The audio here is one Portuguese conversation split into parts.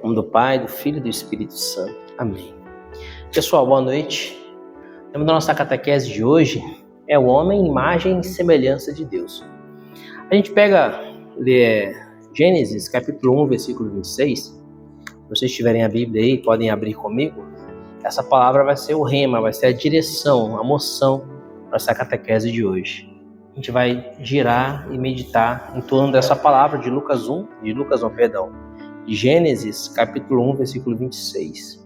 Em nome do Pai, do Filho e do Espírito Santo. Amém. Pessoal, boa noite. O tema da nossa catequese de hoje é o homem, imagem e semelhança de Deus. A gente lê Gênesis, capítulo 1, versículo 26. Se vocês tiverem a Bíblia aí, podem abrir comigo. Essa palavra vai ser o rema, vai ser a direção, a moção para essa catequese de hoje. A gente vai girar e meditar em torno dessa palavra de de Gênesis, capítulo 1, versículo 26.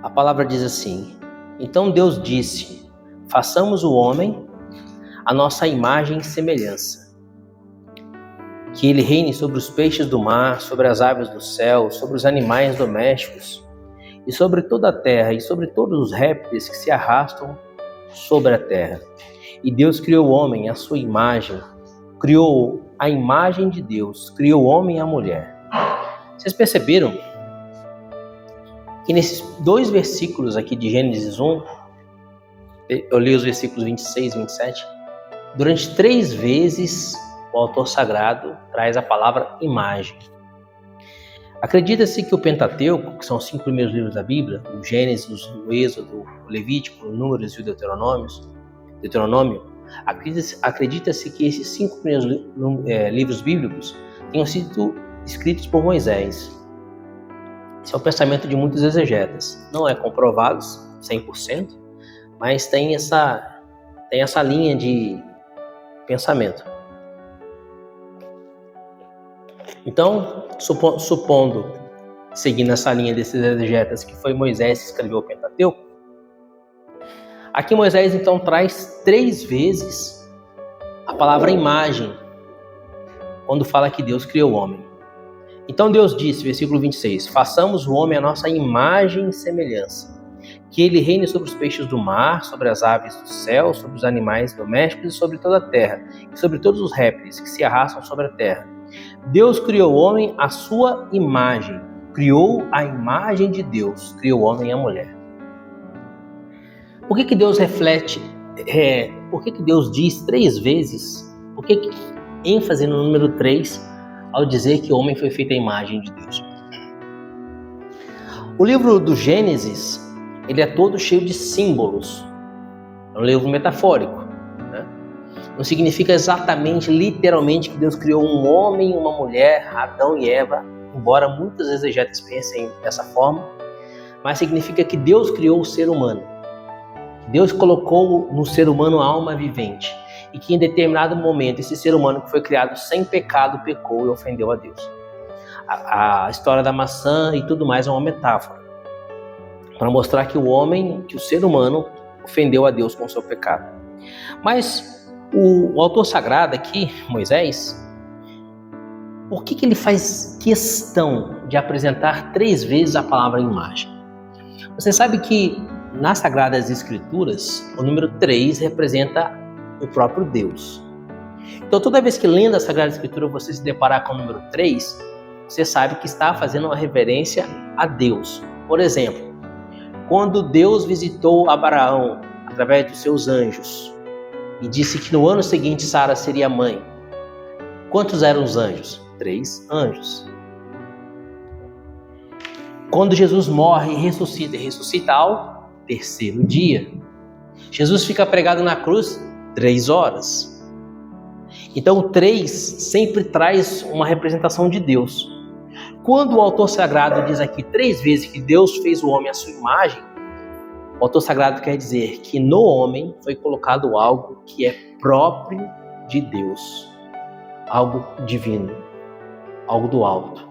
A palavra diz assim: Então Deus disse, façamos o homem a nossa imagem e semelhança, que ele reine sobre os peixes do mar, sobre as aves do céu, sobre os animais domésticos, e sobre toda a terra, e sobre todos os répteis que se arrastam sobre a terra. E Deus criou o homem à sua imagem, criou a imagem de Deus, criou o homem e a mulher. Vocês perceberam que nesses dois versículos aqui de Gênesis 1, eu li os versículos 26 e 27, durante 3 vezes o autor sagrado traz a palavra imagem. Acredita-se que o Pentateuco, que são os 5 primeiros livros da Bíblia, o Gênesis, o Êxodo, o Levítico, o Números e o Deuteronômio, acredita-se que esses 5 primeiros livros bíblicos tenham sido escritos por Moisés. Esse é o pensamento de muitos exegetas. Não é comprovado 100%, mas tem essa linha de pensamento. Então, supondo, seguindo essa linha desses exegetas, que foi Moisés que escreveu o Pentateuco, aqui Moisés então traz 3 vezes a palavra imagem, quando fala que Deus criou o homem. Então Deus disse, versículo 26, façamos o homem a nossa imagem e semelhança, que ele reine sobre os peixes do mar, sobre as aves do céu, sobre os animais domésticos e sobre toda a terra, e sobre todos os répteis que se arrastam sobre a terra. Deus criou o homem à sua imagem, criou a imagem de Deus, criou o homem e a mulher. Por que Deus por que Deus diz 3 vezes, por que ênfase no número 3 ao dizer que o homem foi feito à imagem de Deus? O livro do Gênesis, ele é todo cheio de símbolos, é um livro metafórico. Não significa exatamente, literalmente, que Deus criou um homem e uma mulher, Adão e Eva, embora muitos exegetas pensem dessa forma, mas significa que Deus criou o ser humano. Deus colocou no ser humano a alma vivente e que em determinado momento esse ser humano que foi criado sem pecado pecou e ofendeu a Deus. A história da maçã e tudo mais é uma metáfora para mostrar que o ser humano ofendeu a Deus com o seu pecado. Mas o autor sagrado aqui, Moisés, por que ele faz questão de apresentar 3 vezes a palavra imagem? Você sabe que nas Sagradas Escrituras, o número 3 representa o próprio Deus. Então, toda vez que lendo a Sagrada Escritura você se deparar com o número 3, você sabe que está fazendo uma reverência a Deus. Por exemplo, quando Deus visitou Abraão através dos seus anjos e disse que no ano seguinte Sara seria mãe, quantos eram os anjos? 3 anjos. Quando Jesus morre e ressuscita ao 3º dia. Jesus fica pregado na cruz 3 horas. Então o 3 sempre traz uma representação de Deus. Quando o autor sagrado diz aqui 3 vezes que Deus fez o homem à sua imagem, o autor sagrado quer dizer que no homem foi colocado algo que é próprio de Deus, algo divino, algo do alto.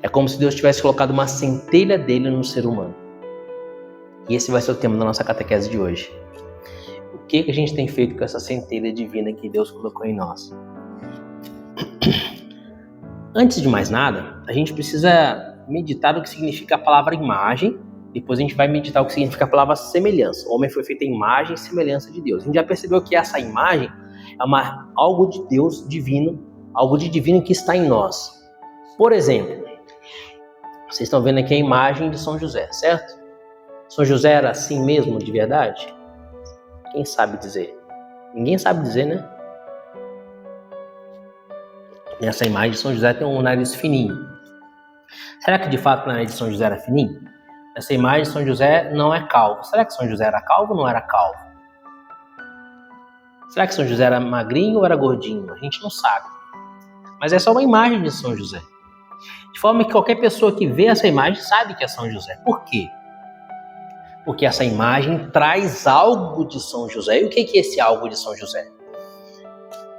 É como se Deus tivesse colocado uma centelha dele no ser humano. E esse vai ser o tema da nossa catequese de hoje. O que a gente tem feito com essa centelha divina que Deus colocou em nós? Antes de mais nada, a gente precisa meditar no que significa a palavra imagem. Depois a gente vai meditar o que significa a palavra semelhança. O homem foi feito à imagem e semelhança de Deus. A gente já percebeu que essa imagem é algo de Deus divino, algo de divino que está em nós. Por exemplo, vocês estão vendo aqui a imagem de São José, certo? São José era assim mesmo, de verdade? Quem sabe dizer? Ninguém sabe dizer, né? Nessa imagem, São José tem um nariz fininho. Será que de fato na de São José era fininho? Essa imagem de São José não é calvo. Será que São José era calvo ou não era calvo? Será que São José era magrinho ou era gordinho? A gente não sabe. Mas é só uma imagem de São José. De forma que qualquer pessoa que vê essa imagem sabe que é São José. Por quê? Porque essa imagem traz algo de São José. E o que é esse algo de São José?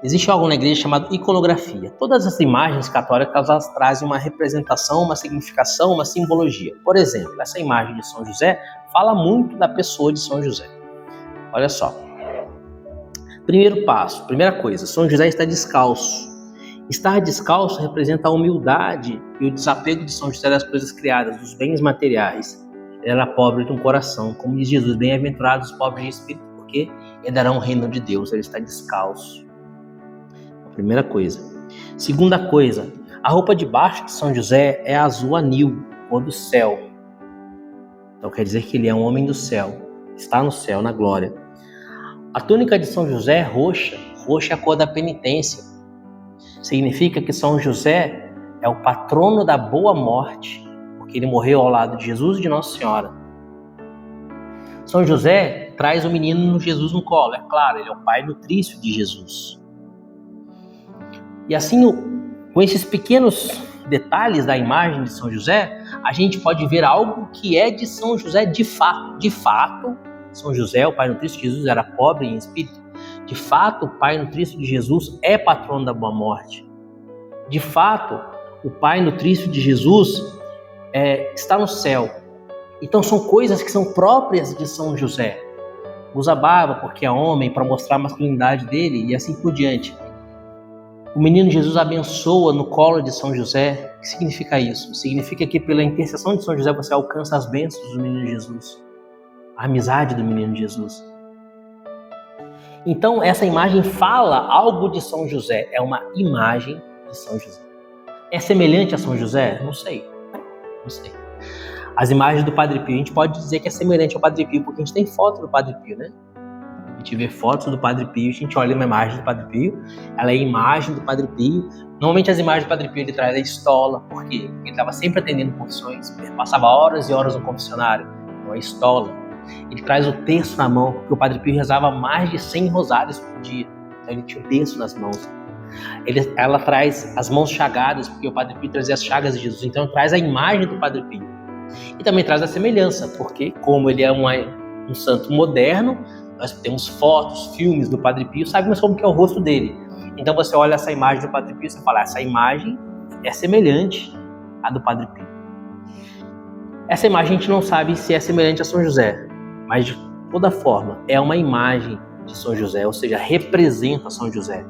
Existe algo na igreja chamado iconografia. Todas as imagens católicas elas trazem uma representação, uma significação, uma simbologia. Por exemplo, essa imagem de São José fala muito da pessoa de São José. Olha só. Primeiro passo, primeira coisa, São José está descalço. Estar descalço representa a humildade e o desapego de São José das coisas criadas, dos bens materiais. Ele era pobre de um coração, como diz Jesus, bem-aventurados os pobres de espírito, porque herdarão o reino de Deus. Ele está descalço. Primeira coisa. Segunda coisa, a roupa de baixo de São José é azul anil, cor do céu. Então quer dizer que ele é um homem do céu, está no céu, na glória. A túnica de São José é roxa, roxa é a cor da penitência. Significa que São José é o patrono da boa morte, porque ele morreu ao lado de Jesus e de Nossa Senhora. São José traz o menino Jesus no colo, é claro, ele é o pai nutrício de Jesus. E assim, com esses pequenos detalhes da imagem de São José, a gente pode ver algo que é de São José de fato. De fato, São José, o pai nutrício de Jesus, era pobre em espírito. De fato, o pai nutrício de Jesus é patrono da boa morte. De fato, o pai nutrício de Jesus está no céu. Então são coisas que são próprias de São José. Usa barba porque é homem, para mostrar a masculinidade dele e assim por diante. O menino Jesus abençoa no colo de São José. O que significa isso? Significa que pela intercessão de São José você alcança as bênçãos do menino Jesus. A amizade do menino Jesus. Então essa imagem fala algo de São José. É uma imagem de São José. É semelhante a São José? Não sei. As imagens do Padre Pio, a gente pode dizer que é semelhante ao Padre Pio, porque a gente tem foto do Padre Pio, né? A gente vê fotos do Padre Pio, a gente olha uma imagem do Padre Pio, ela é a imagem do Padre Pio. Normalmente as imagens do Padre Pio ele traz a estola, por quê? Porque ele estava sempre atendendo confissões, ele passava horas e horas no confessionário, então a estola. Ele traz o terço na mão, porque o Padre Pio rezava mais de 100 rosários por dia, então ele tinha o terço nas mãos. Ela traz as mãos chagadas, porque o Padre Pio trazia as chagas de Jesus, então traz a imagem do Padre Pio. E também traz a semelhança, porque como ele é um santo moderno, nós temos fotos, filmes do Padre Pio, sabemos como que é o rosto dele. Então você olha essa imagem do Padre Pio e você fala, essa imagem é semelhante à do Padre Pio. Essa imagem a gente não sabe se é semelhante a São José, mas de toda forma é uma imagem de São José, ou seja, representa São José.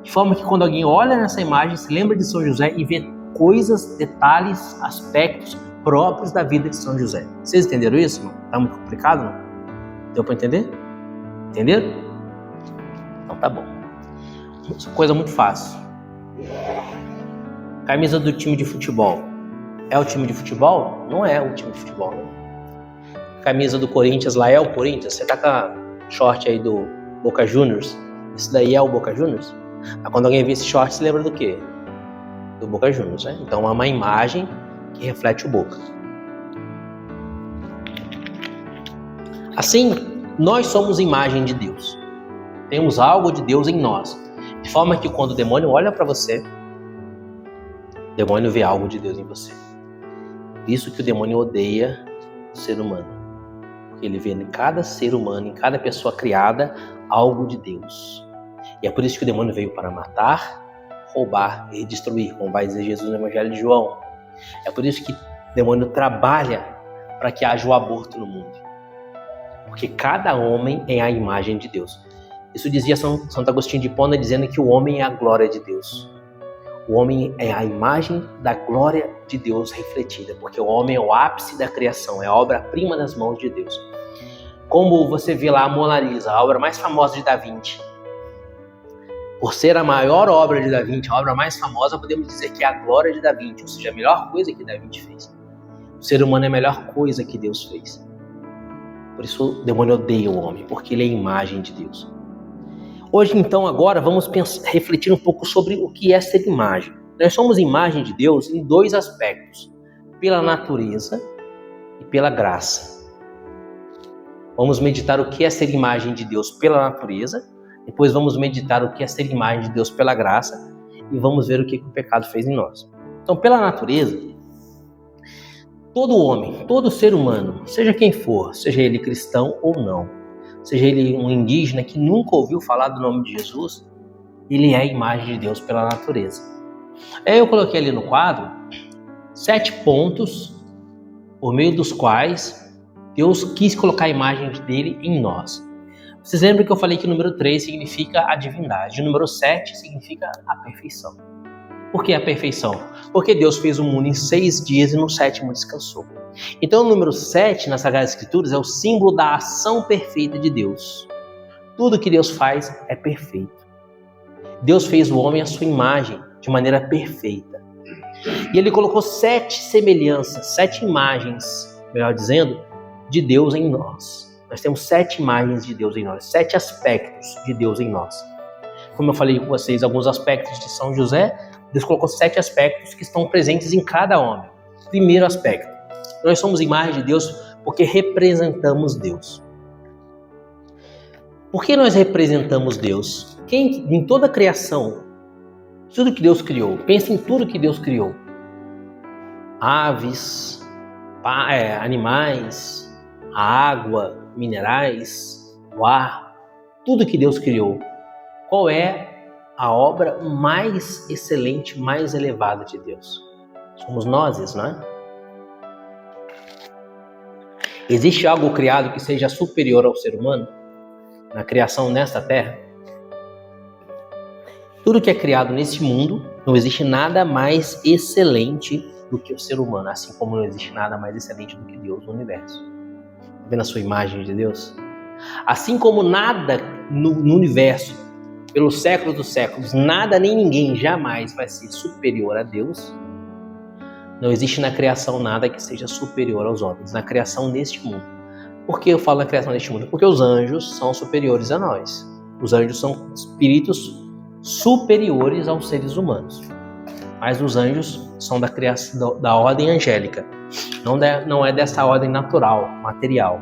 De forma que quando alguém olha nessa imagem, se lembra de São José e vê coisas, detalhes, aspectos próprios da vida de São José. Vocês entenderam isso? Não? Tá muito complicado, não? Deu para entender? Entenderam? Então tá bom. Coisa muito fácil. Camisa do time de futebol. É o time de futebol? Não é o time de futebol. Não. Camisa do Corinthians lá é o Corinthians? Você tá com a short aí do Boca Juniors? Esse daí é o Boca Juniors? Mas quando alguém vê esse short, se lembra do quê? Do Boca Juniors, né? Então é uma imagem que reflete o Boca. Assim, nós somos imagem de Deus. Temos algo de Deus em nós. De forma que quando o demônio olha para você, o demônio vê algo de Deus em você. Por isso que o demônio odeia o ser humano. Porque ele vê em cada ser humano, em cada pessoa criada, algo de Deus. E é por isso que o demônio veio para matar, roubar e destruir, como vai dizer Jesus no Evangelho de João. É por isso que o demônio trabalha para que haja o aborto no mundo. Porque cada homem é a imagem de Deus. Isso dizia Santo Agostinho de Hipona, dizendo que o homem é a glória de Deus. O homem é a imagem da glória de Deus refletida, porque o homem é o ápice da criação, é a obra-prima das mãos de Deus. Como você vê lá a Mona Lisa, a obra mais famosa de Da Vinci. Por ser a maior obra de Da Vinci, a obra mais famosa, podemos dizer que é a glória de Da Vinci, ou seja, a melhor coisa que Da Vinci fez. O ser humano é a melhor coisa que Deus fez. Por isso o demônio odeia o homem, porque ele é a imagem de Deus. Hoje, então, agora, vamos refletir um pouco sobre o que é ser imagem. Nós somos imagem de Deus em dois aspectos. pela natureza e pela graça. Vamos meditar o que é ser imagem de Deus pela natureza, depois vamos meditar o que é ser imagem de Deus pela graça e vamos ver o que o pecado fez em nós. Então, pela natureza, todo homem, todo ser humano, seja quem for, seja ele cristão ou não, seja ele um indígena que nunca ouviu falar do nome de Jesus, ele é a imagem de Deus pela natureza. Aí eu coloquei ali no quadro 7 pontos por meio dos quais Deus quis colocar a imagem dele em nós. Vocês lembram que eu falei que o número 3 significa a divindade, o número 7 significa a perfeição. Por que a perfeição? Porque Deus fez o mundo em 6 dias e no 7º descansou. Então o número 7 nas Sagradas Escrituras é o símbolo da ação perfeita de Deus. Tudo que Deus faz é perfeito. Deus fez o homem à sua imagem de maneira perfeita. E ele colocou 7 semelhanças, 7 imagens, melhor dizendo, de Deus em nós. Nós temos 7 imagens de Deus em nós, 7 aspectos de Deus em nós. Como eu falei com vocês, alguns aspectos de São José, Deus colocou 7 aspectos que estão presentes em cada homem. Primeiro aspecto, nós somos imagem de Deus porque representamos Deus. Por que nós representamos Deus? Em toda a criação, tudo que Deus criou, pensa em tudo que Deus criou. Aves, animais, a água, minerais, o ar, tudo que Deus criou. Qual é a obra mais excelente, mais elevada de Deus? Somos nós, não é? Existe algo criado que seja superior ao ser humano na criação nesta terra? Tudo que é criado nesse mundo, não existe nada mais excelente do que o ser humano, assim como não existe nada mais excelente do que Deus no universo. Está vendo a sua imagem de Deus? Assim como nada no universo, pelos séculos dos séculos, nada nem ninguém jamais vai ser superior a Deus, não existe na criação nada que seja superior aos homens, na criação deste mundo. Por que eu falo na criação deste mundo? Porque os anjos são superiores a nós. Os anjos são espíritos superiores aos seres humanos. Mas os anjos são da criação, da ordem angélica. Não é dessa ordem natural, material.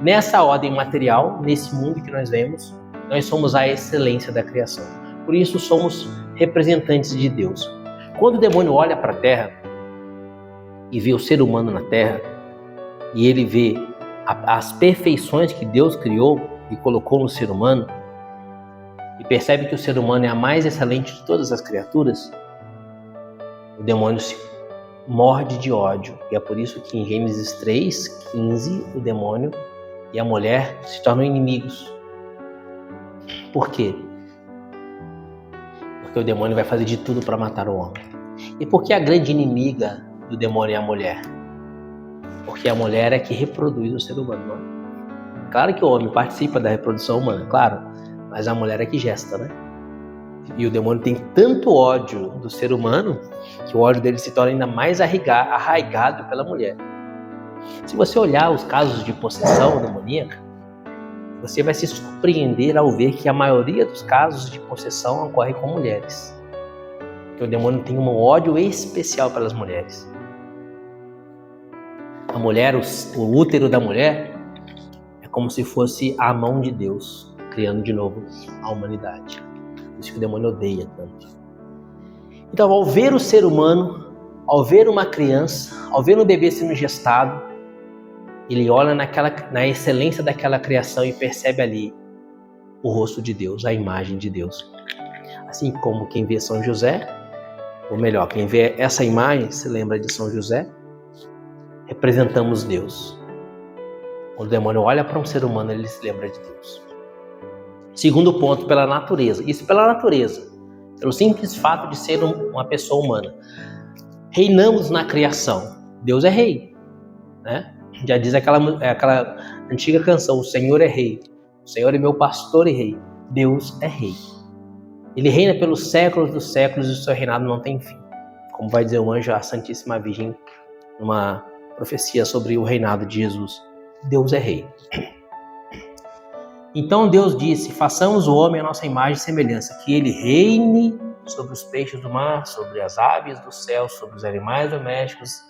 Nessa ordem material, nesse mundo que nós vemos, nós somos a excelência da criação. Por isso somos representantes de Deus. Quando o demônio olha para a terra e vê o ser humano na terra, e ele vê as perfeições que Deus criou e colocou no ser humano, e percebe que o ser humano é a mais excelente de todas as criaturas, o demônio se morde de ódio. E é por isso que em Gênesis 3:15, o demônio e a mulher se tornam inimigos. Por quê? Porque o demônio vai fazer de tudo para matar o homem. E por que a grande inimiga do demônio é a mulher? Porque a mulher é que reproduz o ser humano. Não é? Claro que o homem participa da reprodução humana, claro, mas a mulher é que gesta, né? E o demônio tem tanto ódio do ser humano que o ódio dele se torna ainda mais arraigado pela mulher. Se você olhar os casos de possessão demoníaca, você vai se surpreender ao ver que a maioria dos casos de possessão ocorre com mulheres. Porque o demônio tem um ódio especial pelas mulheres. A mulher, o útero da mulher, é como se fosse a mão de Deus, criando de novo a humanidade. Por isso que o demônio odeia tanto. Então, ao ver o ser humano, ao ver uma criança, ao ver um bebê sendo gestado, ele olha na excelência daquela criação e percebe ali o rosto de Deus, a imagem de Deus. Assim como quem vê São José, ou melhor, quem vê essa imagem se lembra de São José, representamos Deus. Quando o demônio olha para um ser humano, ele se lembra de Deus. Segundo ponto, pela natureza. Isso pela natureza, pelo simples fato de ser uma pessoa humana. Reinamos na criação. Deus é rei, né? Já diz aquela antiga canção, o Senhor é rei. O Senhor é meu pastor e rei. Deus é rei. Ele reina pelos séculos dos séculos e o seu reinado não tem fim. Como vai dizer o anjo à Santíssima Virgem, numa profecia sobre o reinado de Jesus. Deus é rei. Então Deus disse, façamos o homem à nossa imagem e semelhança, que ele reine sobre os peixes do mar, sobre as aves do céu, sobre os animais domésticos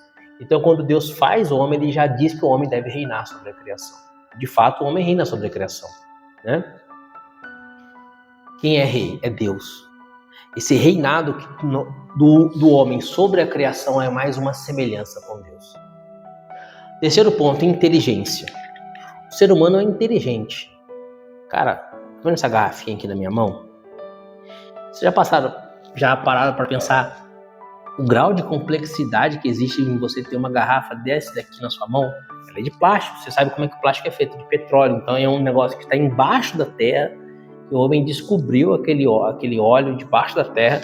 Então, quando Deus faz o homem, ele já diz que o homem deve reinar sobre a criação. De fato, o homem reina sobre a criação, né? Quem é rei? É Deus. Esse reinado do homem sobre a criação é mais uma semelhança com Deus. Terceiro ponto, inteligência. O ser humano é inteligente. Cara, tá vendo essa garrafinha aqui na minha mão? Vocês já pararam para pensar o grau de complexidade que existe em você ter uma garrafa dessa daqui na sua mão? Ela é de plástico, você sabe como é que o plástico é feito, de petróleo. Então é um negócio que está embaixo da terra. O homem descobriu aquele óleo debaixo da terra,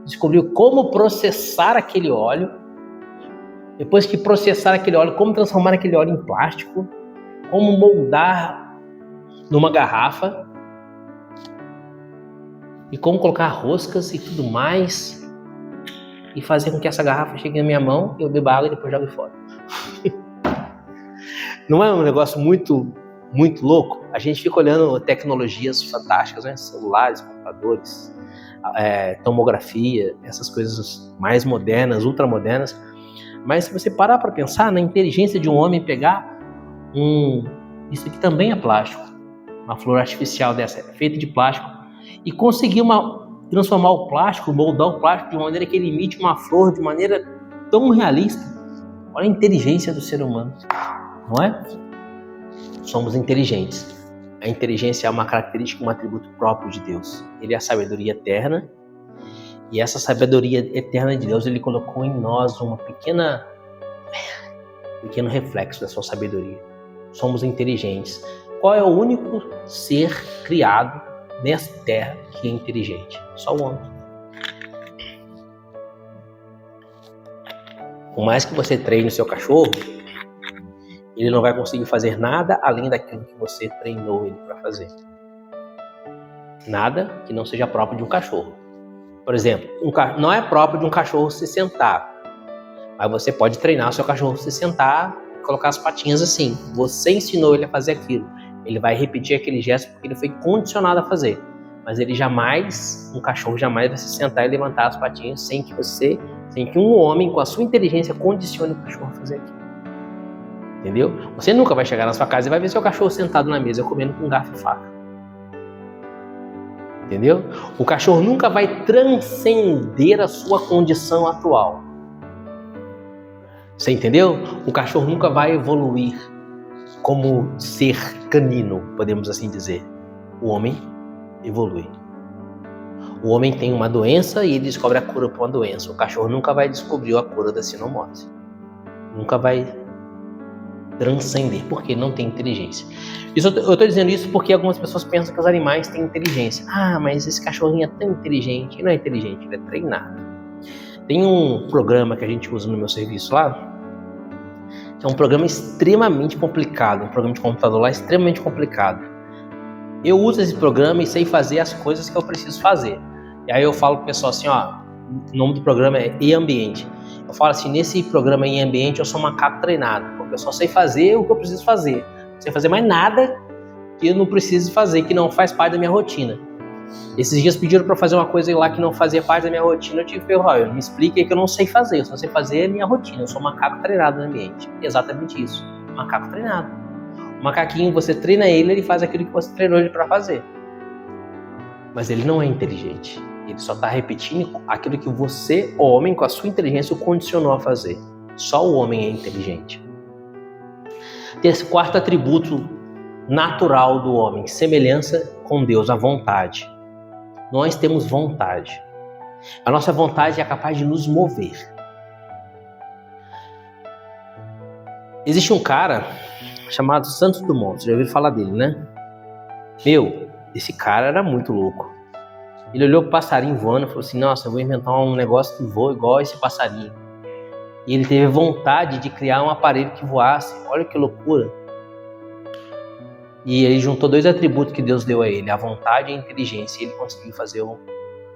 descobriu como processar aquele óleo. Depois que processar aquele óleo, como transformar aquele óleo em plástico, como moldar numa garrafa e como colocar roscas e tudo mais e fazer com que essa garrafa chegue na minha mão, eu beba água e depois jogue fora. Não é um negócio muito louco? A gente fica olhando tecnologias fantásticas, né? Celulares, computadores, tomografia, essas coisas mais modernas, ultramodernas. Mas se você parar para pensar na inteligência de um homem pegar isso aqui também é plástico, uma flor artificial dessa, feita de plástico, e conseguir transformar o plástico, moldar o plástico de uma maneira que ele imite uma flor de maneira tão realista. Olha a inteligência do ser humano, não é? Somos inteligentes. A inteligência é uma característica, um atributo próprio de Deus. Ele é a sabedoria eterna, e essa sabedoria eterna de Deus, ele colocou em nós um pequeno reflexo da sua sabedoria. Somos inteligentes. Qual é o único ser criado nessa terra que é inteligente? Só o homem. Por mais que você treine o seu cachorro, ele não vai conseguir fazer nada além daquilo que você treinou ele para fazer. Nada que não seja próprio de um cachorro. Por exemplo, não é próprio de um cachorro se sentar, mas você pode treinar o seu cachorro se sentar e colocar as patinhas assim. Você ensinou ele a fazer aquilo. Ele vai repetir aquele gesto porque ele foi condicionado a fazer. Mas um cachorro jamais vai se sentar e levantar as patinhas sem que um homem com a sua inteligência condicione o cachorro a fazer aquilo. Entendeu? Você nunca vai chegar na sua casa e vai ver seu cachorro sentado na mesa comendo com garfo e faca. Entendeu? O cachorro nunca vai transcender a sua condição atual. Você entendeu? O cachorro nunca vai evoluir como ser canino, podemos assim dizer. O homem evolui. O homem tem uma doença e ele descobre a cura para uma doença. O cachorro nunca vai descobrir a cura da sinomose. Nunca vai transcender, porque não tem inteligência. Eu estou dizendo isso porque algumas pessoas pensam que os animais têm inteligência. Ah, mas esse cachorrinho é tão inteligente. Ele não é inteligente, ele é treinado. Tem um programa que a gente usa no meu serviço lá, que é um programa extremamente complicado, um programa de computador lá extremamente complicado. Eu uso esse programa e sei fazer as coisas que eu preciso fazer. E aí eu falo pro pessoal assim, ó, o nome do programa é e-ambiente. Eu falo assim, nesse programa em ambiente eu sou macaco treinado, porque eu só sei fazer o que eu preciso fazer. Não sei fazer mais nada que eu não preciso fazer, que não faz parte da minha rotina. Esses dias pediram para fazer uma coisa lá que não fazia parte da minha rotina, eu tive que falar, me explique aí que eu não sei fazer, eu só sei fazer a minha rotina, eu sou macaco treinado no ambiente. Exatamente isso, macaco treinado. O macaquinho, você treina ele faz aquilo que você treinou ele para fazer. Mas ele não é inteligente. Ele só está repetindo aquilo que você, homem, com a sua inteligência, o condicionou a fazer. Só o homem é inteligente. Tem esse quarto atributo natural do homem, semelhança com Deus, a vontade. Nós temos vontade. A nossa vontade é capaz de nos mover. Existe um cara chamado Santos Dumont, você já ouviu falar dele, né? Esse cara era muito louco. Ele olhou pro passarinho voando e falou assim, nossa, eu vou inventar um negócio que voa igual esse passarinho. E ele teve vontade de criar um aparelho que voasse. Olha que loucura. E ele juntou dois atributos que Deus deu a ele, a vontade e a inteligência. E ele conseguiu fazer o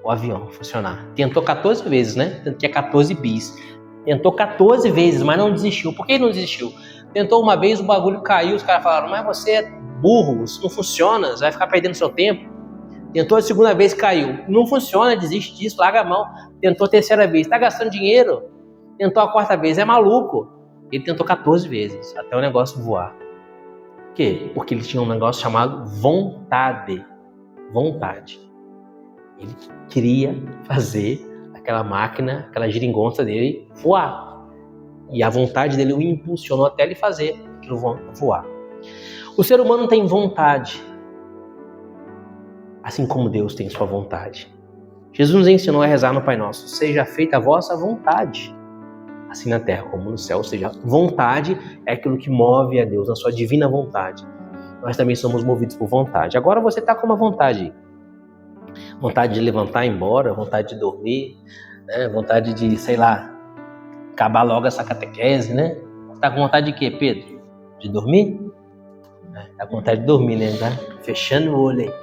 avião funcionar. Tentou 14 vezes, né? Tanto que é 14 bis. Tentou 14 vezes, mas não desistiu. Por que ele não desistiu? Tentou uma vez, o bagulho caiu, os caras falaram, mas você é burro, isso não funciona, você vai ficar perdendo seu tempo. Tentou a segunda vez, caiu. Não funciona, desiste disso, larga a mão. Tentou a terceira vez, tá gastando dinheiro. Tentou a quarta vez, é maluco. Ele tentou 14 vezes, até o negócio voar. Por quê? Porque ele tinha um negócio chamado vontade. Vontade. Ele queria fazer aquela máquina, aquela geringonça dele voar. E a vontade dele o impulsionou até ele fazer aquilo voar. O ser humano tem vontade, assim como Deus tem sua vontade. Jesus nos ensinou a rezar no Pai Nosso: seja feita a vossa vontade, assim na terra como no céu. Ou seja, vontade é aquilo que move a Deus, a sua divina vontade. Nós também somos movidos por vontade. Agora você está com uma vontade. Vontade de levantar e ir embora, vontade de dormir, né? Vontade de, sei lá, acabar logo essa catequese, né? Tá com vontade de quê, Pedro? De dormir? Tá com vontade de dormir, né? Tá fechando o olho aí.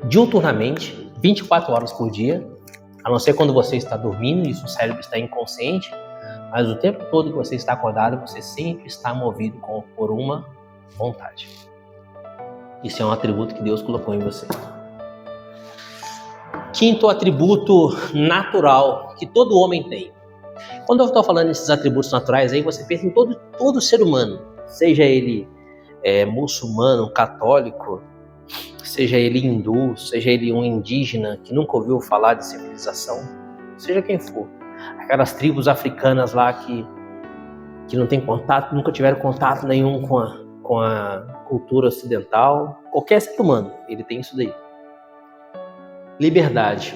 Diuturnamente, 24 horas por dia, a não ser quando você está dormindo e o seu cérebro está inconsciente, mas o tempo todo que você está acordado, você sempre está movido por uma vontade. Isso é um atributo que Deus colocou em você. Quinto atributo natural que todo homem tem. Quando eu estou falando desses atributos naturais, aí você pensa em todo ser humano, seja ele muçulmano, católico, seja ele hindu, seja ele um indígena que nunca ouviu falar de civilização, seja quem for. Aquelas tribos africanas lá que não tem contato, nunca tiveram contato nenhum com a cultura ocidental. Qualquer ser humano, ele tem isso daí. Liberdade.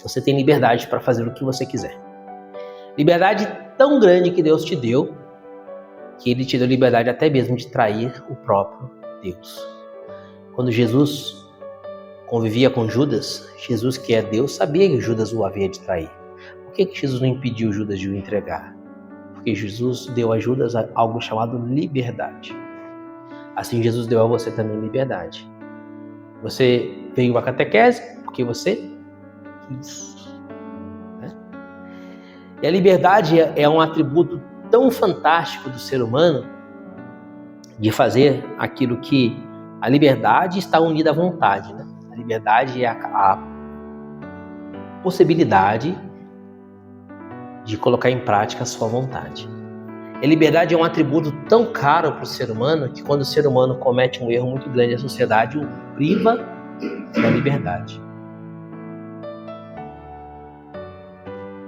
Você tem liberdade para fazer o que você quiser. Liberdade tão grande que Deus te deu, que Ele te deu liberdade até mesmo de trair o próprio Deus. Quando Jesus convivia com Judas, Jesus, que é Deus, sabia que Judas o havia de trair. Por que Jesus não impediu Judas de o entregar? Porque Jesus deu a Judas algo chamado liberdade. Assim Jesus deu a você também liberdade. Você veio à catequese porque você quis. Né? E a liberdade é um atributo tão fantástico do ser humano de fazer aquilo que a liberdade está unida à vontade. Né? A liberdade é a possibilidade de colocar em prática a sua vontade. A liberdade é um atributo tão caro para o ser humano que quando o ser humano comete um erro muito grande, a sociedade o priva da liberdade.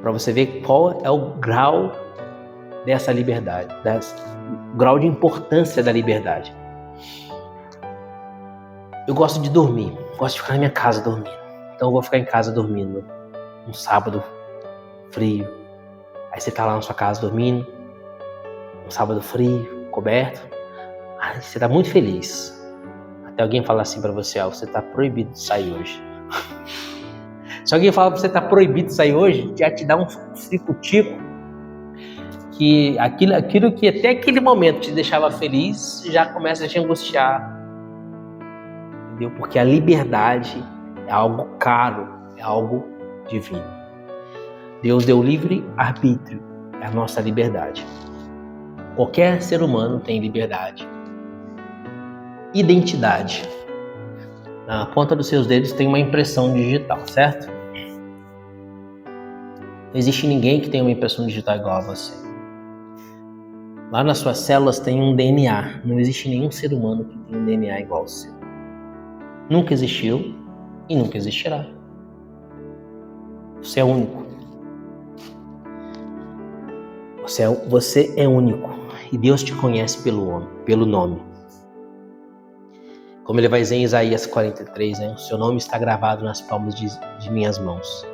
Para você ver qual é o grau dessa liberdade, o grau de importância da liberdade. Eu gosto de dormir, gosto de ficar na minha casa dormindo. Então eu vou ficar em casa dormindo, um sábado frio. Aí você tá lá na sua casa dormindo, um sábado frio, coberto. Aí você tá muito feliz. Até alguém falar assim pra você: você tá proibido de sair hoje. Se alguém fala pra você tá proibido de sair hoje, já te dá um frico-tico, que aquilo que até aquele momento te deixava feliz, já começa a te angustiar. Entendeu? Porque a liberdade é algo caro, é algo divino. Deus deu livre arbítrio, é a nossa liberdade. Qualquer ser humano tem liberdade. Identidade. Na ponta dos seus dedos tem uma impressão digital, certo? Não existe ninguém que tenha uma impressão digital igual a você. Lá nas suas células tem um DNA. Não existe nenhum ser humano que tenha um DNA igual ao seu. Nunca existiu e nunca existirá. Você é único. Você é único. E Deus te conhece pelo nome. Como ele vai dizer em Isaías 43, né? O seu nome está gravado nas palmas de minhas mãos.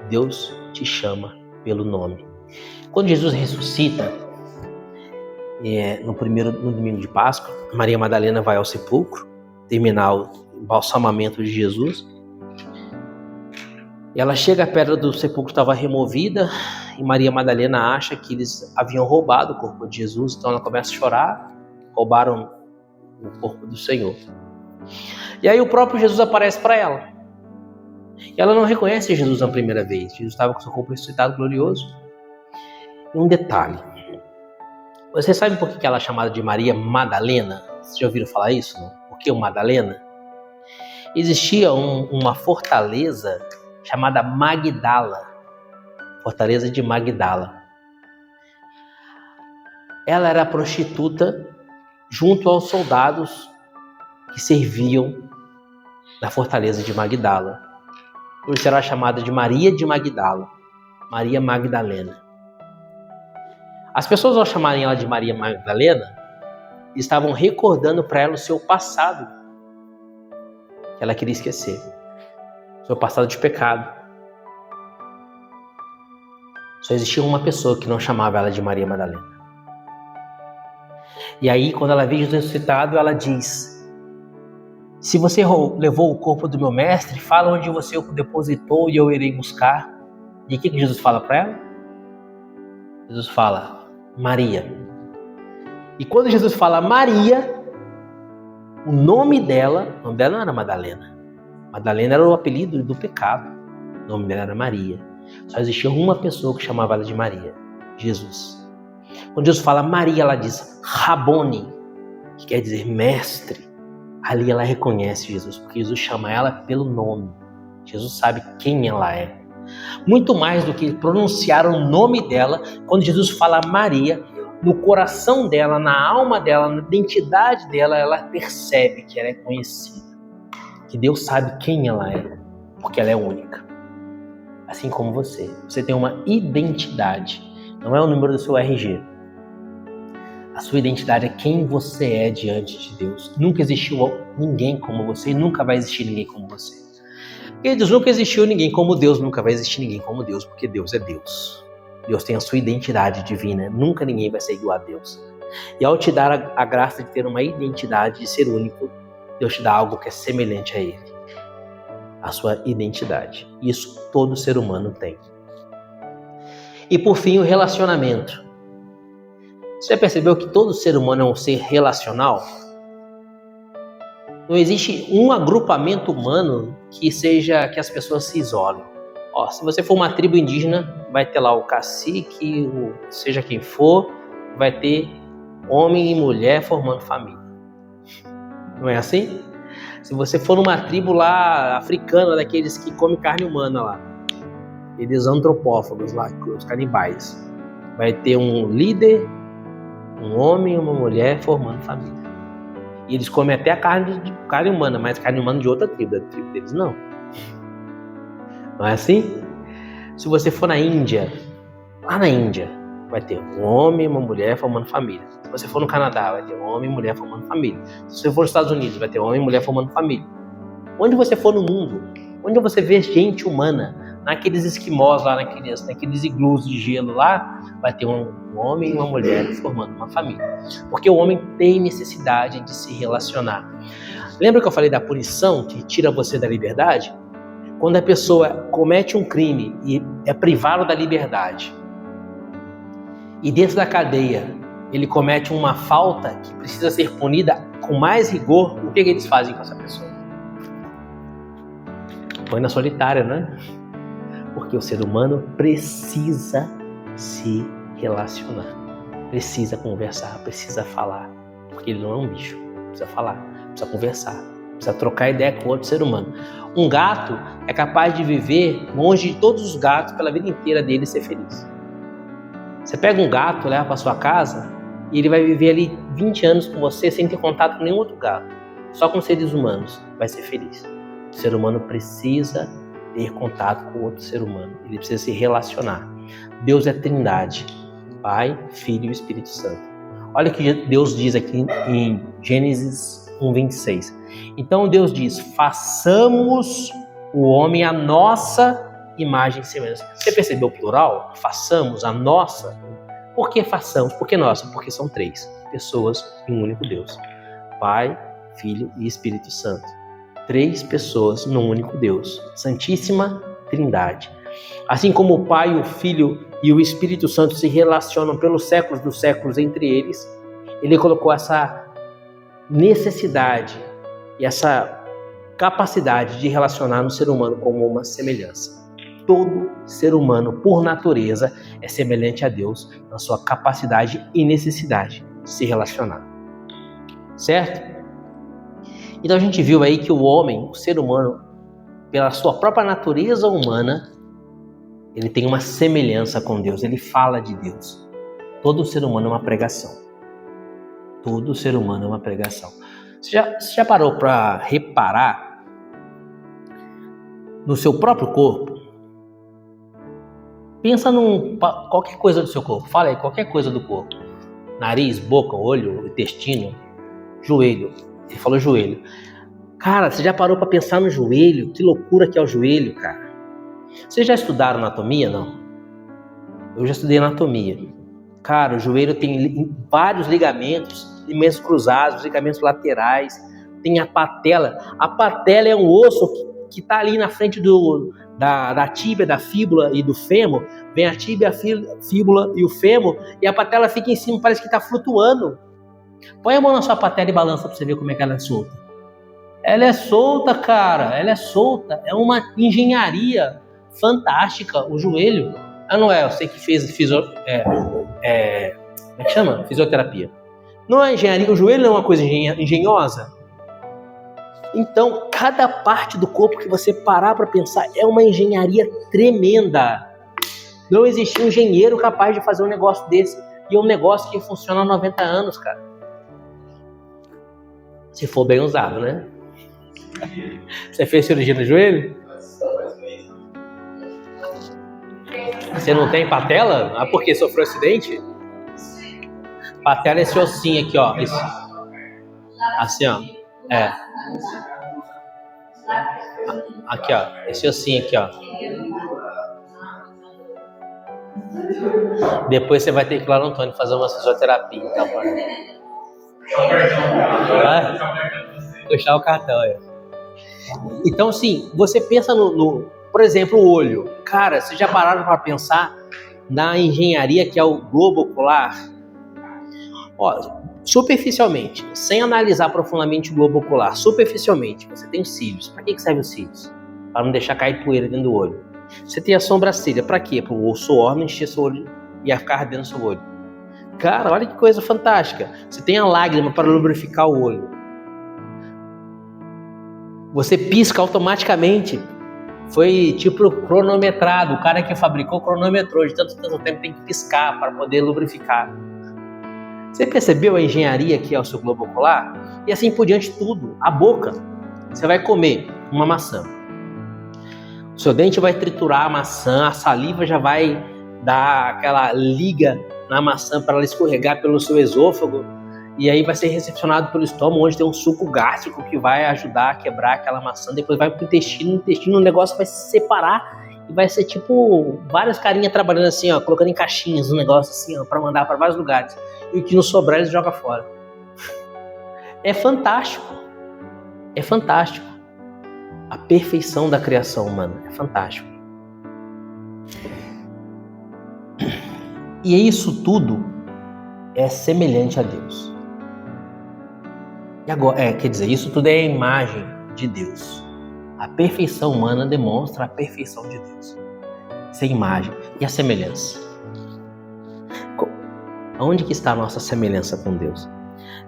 Deus te chama pelo nome. Quando Jesus ressuscita, no domingo de Páscoa, Maria Madalena vai ao sepulcro, terminar o embalsamamento de Jesus. E ela chega perto do sepulcro, estava removida, e Maria Madalena acha que eles haviam roubado o corpo de Jesus, então ela começa a chorar: roubaram o corpo do Senhor. E aí o próprio Jesus aparece para ela. E ela não reconhece Jesus na primeira vez. Jesus estava com seu corpo ressuscitado glorioso. E um detalhe: você sabe por que ela é chamada de Maria Madalena? Vocês já ouviram falar isso? Não? Por que o Madalena? Existia uma fortaleza chamada Magdala. fortaleza de Magdala. Ela era prostituta junto aos soldados que serviam na fortaleza de Magdala. Por isso era chamada de Maria de Magdala, Maria Magdalena. As pessoas, ao chamarem ela de Maria Magdalena, estavam recordando para ela o seu passado, que ela queria esquecer, seu passado de pecado. Só existia uma pessoa que não chamava ela de Maria Magdalena. E aí, quando ela vê Jesus ressuscitado, ela diz: se você levou o corpo do meu mestre, fala onde você o depositou e eu irei buscar. E o que Jesus fala para ela? Jesus fala: Maria. E quando Jesus fala Maria, o nome dela não era Madalena. Madalena era o apelido do pecado. O nome dela era Maria. Só existia uma pessoa que chamava ela de Maria: Jesus. Quando Jesus fala Maria, ela diz Rabone, que quer dizer mestre. Ali ela reconhece Jesus, porque Jesus chama ela pelo nome. Jesus sabe quem ela é. Muito mais do que pronunciar o nome dela, quando Jesus fala Maria, no coração dela, na alma dela, na identidade dela, ela percebe que ela é conhecida. Que Deus sabe quem ela é, porque ela é única. Assim como você. Você tem uma identidade. Não é o número do seu RG. A sua identidade é quem você é diante de Deus. Nunca existiu ninguém como você e nunca vai existir ninguém como você. Queridos, nunca existiu ninguém como Deus, nunca vai existir ninguém como Deus, porque Deus é Deus. Deus tem a sua identidade divina, nunca ninguém vai ser igual a Deus. E ao te dar a graça de ter uma identidade, de ser único, Deus te dá algo que é semelhante a Ele. A sua identidade. Isso todo ser humano tem. E por fim, o relacionamento. Você já percebeu que todo ser humano é um ser relacional? Não existe um agrupamento humano que as pessoas se isolem. Se você for uma tribo indígena, vai ter lá o cacique, seja quem for, vai ter homem e mulher formando família. Não é assim? Se você for numa tribo lá africana, daqueles que comem carne humana lá, aqueles antropófagos lá, os canibais, vai ter um líder, um homem e uma mulher formando família. E eles comem até a carne humana, mas carne humana de outra tribo, da tribo deles não. Não é assim? Se você for na Índia, lá na Índia, vai ter um homem e uma mulher formando família. Se você for no Canadá, vai ter um homem e mulher formando família. Se você for nos Estados Unidos, vai ter um homem e mulher formando família. Onde você for no mundo, onde você vê gente humana, naqueles esquimós lá, naqueles iglus de gelo lá, vai ter um homem e uma mulher formando uma família. Porque o homem tem necessidade de se relacionar. Lembra que eu falei da punição que tira você da liberdade? Quando a pessoa comete um crime e é privado da liberdade, e dentro da cadeia ele comete uma falta que precisa ser punida com mais rigor, o que eles fazem com essa pessoa? Põe na solitária, né? Porque o ser humano precisa se relacionar, precisa conversar, precisa falar, porque ele não é um bicho, precisa falar, precisa conversar, precisa trocar ideia com outro ser humano. Um gato é capaz de viver longe de todos os gatos pela vida inteira dele e ser feliz. Você pega um gato, leva para sua casa e ele vai viver ali 20 anos com você sem ter contato com nenhum outro gato, só com seres humanos, vai ser feliz. O ser humano precisa ter contato com outro ser humano, ele precisa se relacionar. Deus é Trindade, Pai, Filho e Espírito Santo. Olha o que Deus diz aqui em Gênesis 1:26. Então Deus diz: façamos o homem à nossa imagem e semelhança. Você percebeu o plural? Façamos a nossa. Por que façamos? Por que nossa? Porque são 3 pessoas em um único Deus: Pai, Filho e Espírito Santo. 3 pessoas num único Deus, Santíssima Trindade. Assim como o Pai, o Filho e o Espírito Santo se relacionam pelos séculos dos séculos entre eles, ele colocou essa necessidade e essa capacidade de relacionar no ser humano como uma semelhança. Todo ser humano, por natureza, é semelhante a Deus na sua capacidade e necessidade de se relacionar. Certo? Então a gente viu aí que o homem, o ser humano, pela sua própria natureza humana, ele tem uma semelhança com Deus, ele fala de Deus. Todo ser humano é uma pregação. Todo ser humano é uma pregação. Você já parou para reparar no seu próprio corpo? Pensa qualquer coisa do seu corpo. Fala aí, qualquer coisa do corpo. Nariz, boca, olho, intestino, joelho. Ele falou joelho. Cara, você já parou para pensar no joelho? Que loucura que é o joelho, cara. Vocês já estudaram anatomia, não? Eu já estudei anatomia. Cara, o joelho tem vários ligamentos cruzados, ligamentos laterais. Tem a patela. A patela é um osso que está ali na frente da tíbia, da fíbula e do fêmur. Vem a tíbia, a fíbula e o fêmur. E a patela fica em cima, parece que está flutuando. Põe a mão na sua patela e balança para você ver como é que ela é solta. Ela é solta, cara. Ela é solta. É uma engenharia fantástica, o joelho. Ah, não é? Eu sei que fez como é que chama? Fisioterapia. Não é engenharia? O joelho não é uma coisa engenhosa? Então, cada parte do corpo que você parar para pensar é uma engenharia tremenda. Não existe um engenheiro capaz de fazer um negócio desse. E é um negócio que funciona há 90 anos, cara. Se for bem usado, né? Você fez cirurgia no joelho? Você não tem patela? Ah, porque sofreu acidente? Patela é esse ossinho aqui, ó. Esse. Assim, ó. É. Aqui, ó. Esse ossinho aqui, ó. Depois você vai ter que ir lá no Antônio fazer uma fisioterapia. Então, puxar o cartão, é. Então, assim, você pensa por exemplo, o olho. Cara, vocês já pararam para pensar na engenharia que é o globo ocular? Ó, superficialmente, sem analisar profundamente o globo ocular, superficialmente, você tem os cílios. Para que servem os cílios? Para não deixar cair poeira dentro do olho. Você tem a sobrancelha. Para quê? Para o suor não encher seu olho e ficar dentro do seu olho. Cara, olha que coisa fantástica. Você tem a lágrima para lubrificar o olho. Você pisca automaticamente. Foi tipo cronometrado. O cara que fabricou cronometrou. De tanto tempo tem que piscar para poder lubrificar. Você percebeu a engenharia que é o seu globo ocular? E assim por diante tudo. A boca. Você vai comer uma maçã. O seu dente vai triturar a maçã. A saliva já vai dar aquela liga na maçã para ela escorregar pelo seu esôfago. E aí vai ser recepcionado pelo estômago, onde tem um suco gástrico que vai ajudar a quebrar aquela maçã. Depois vai pro intestino. No intestino o negócio vai se separar. E vai ser tipo várias carinhas trabalhando assim, ó, colocando em caixinhas um negócio assim, ó, para mandar para vários lugares. E o que não sobrar eles jogam fora. É fantástico. É fantástico. A perfeição da criação humana. É fantástico. E isso tudo é semelhante a Deus. E agora, quer dizer, isso tudo é a imagem de Deus. A perfeição humana demonstra a perfeição de Deus. Essa é a imagem e a semelhança. Onde que está a nossa semelhança com Deus?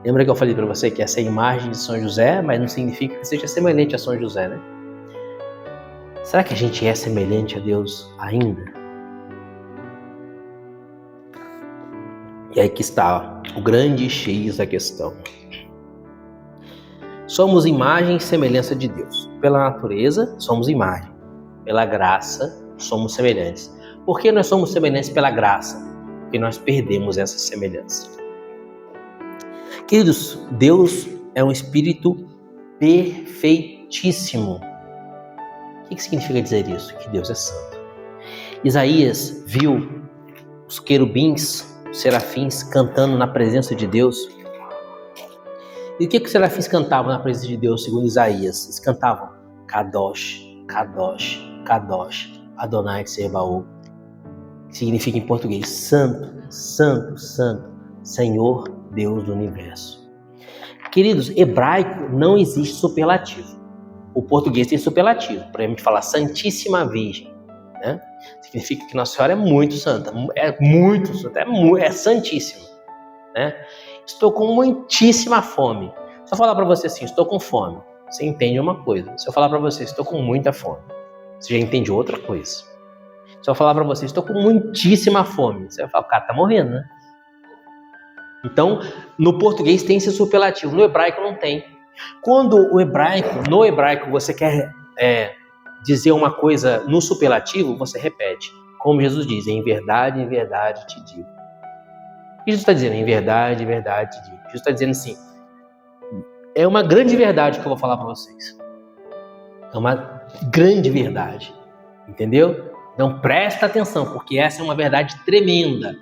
Lembra que eu falei para você que essa é a imagem de São José, mas não significa que seja semelhante a São José, né? Será que a gente é semelhante a Deus ainda? E aí que está o grande X da questão. Somos imagem e semelhança de Deus. Pela natureza, somos imagem. Pela graça, somos semelhantes. Por que nós somos semelhantes pela graça? Porque nós perdemos essa semelhança. Queridos, Deus é um Espírito perfeitíssimo. O que significa dizer isso? Que Deus é santo. Isaías viu os querubins, os serafins, cantando na presença de Deus. E o que os serafins cantavam na presença de Deus, segundo Isaías? Eles cantavam Kadosh, Kadosh, Kadosh, Adonai Tsebaot. Que significa em português Santo, Santo, Santo, Senhor Deus do Universo. Queridos, hebraico não existe superlativo. O português tem superlativo. Por exemplo, falar Santíssima Virgem, né? Significa que Nossa Senhora é muito santa, é santíssima, né? Estou com muitíssima fome. Se eu falar para você assim, estou com fome, você entende uma coisa. Se eu falar para você, estou com muita fome, você já entende outra coisa. Se eu falar para você, estou com muitíssima fome, você vai falar, o cara tá morrendo, né? Então, no português tem esse superlativo, no hebraico não tem. Quando no hebraico você quer dizer uma coisa no superlativo, você repete. Como Jesus diz, em verdade te digo. O que Jesus está dizendo? Em verdade te digo. Jesus está dizendo assim, é uma grande verdade que eu vou falar para vocês. É uma grande verdade, entendeu? Então presta atenção, porque essa é uma verdade tremenda.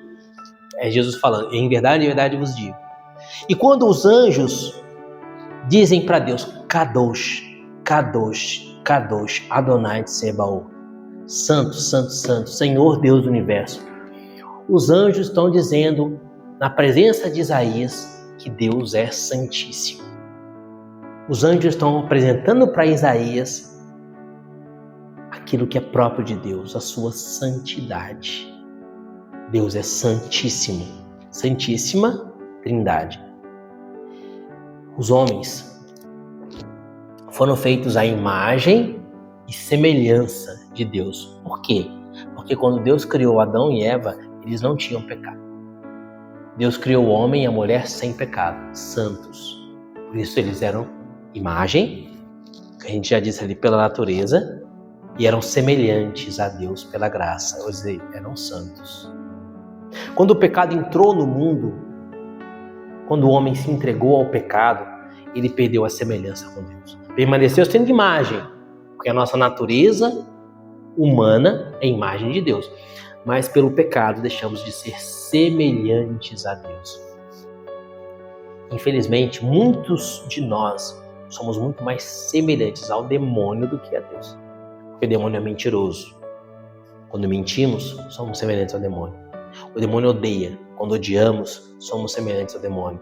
É Jesus falando, em verdade vos digo. E quando os anjos dizem para Deus, Kadosh, Kadosh, Kadosh, Adonai Tsebaot, Santo, Santo, Santo, Senhor Deus do Universo. Os anjos estão dizendo, na presença de Isaías, que Deus é santíssimo. Os anjos estão apresentando para Isaías aquilo que é próprio de Deus, a sua santidade. Deus é santíssimo, santíssima Trindade. Os homens foram feitos à imagem e semelhança de Deus. Por quê? Porque quando Deus criou Adão e Eva, eles não tinham pecado. Deus criou o homem e a mulher sem pecado, santos. Por isso eles eram imagem, que a gente já disse ali, pela natureza, e eram semelhantes a Deus pela graça, ou seja, eram santos. Quando o pecado entrou no mundo, quando o homem se entregou ao pecado, ele perdeu a semelhança com Deus. Permaneceu sendo imagem, porque a nossa natureza humana é imagem de Deus. Mas pelo pecado deixamos de ser semelhantes a Deus. Infelizmente, muitos de nós somos muito mais semelhantes ao demônio do que a Deus. Porque o demônio é mentiroso. Quando mentimos, somos semelhantes ao demônio. O demônio odeia. Quando odiamos, somos semelhantes ao demônio.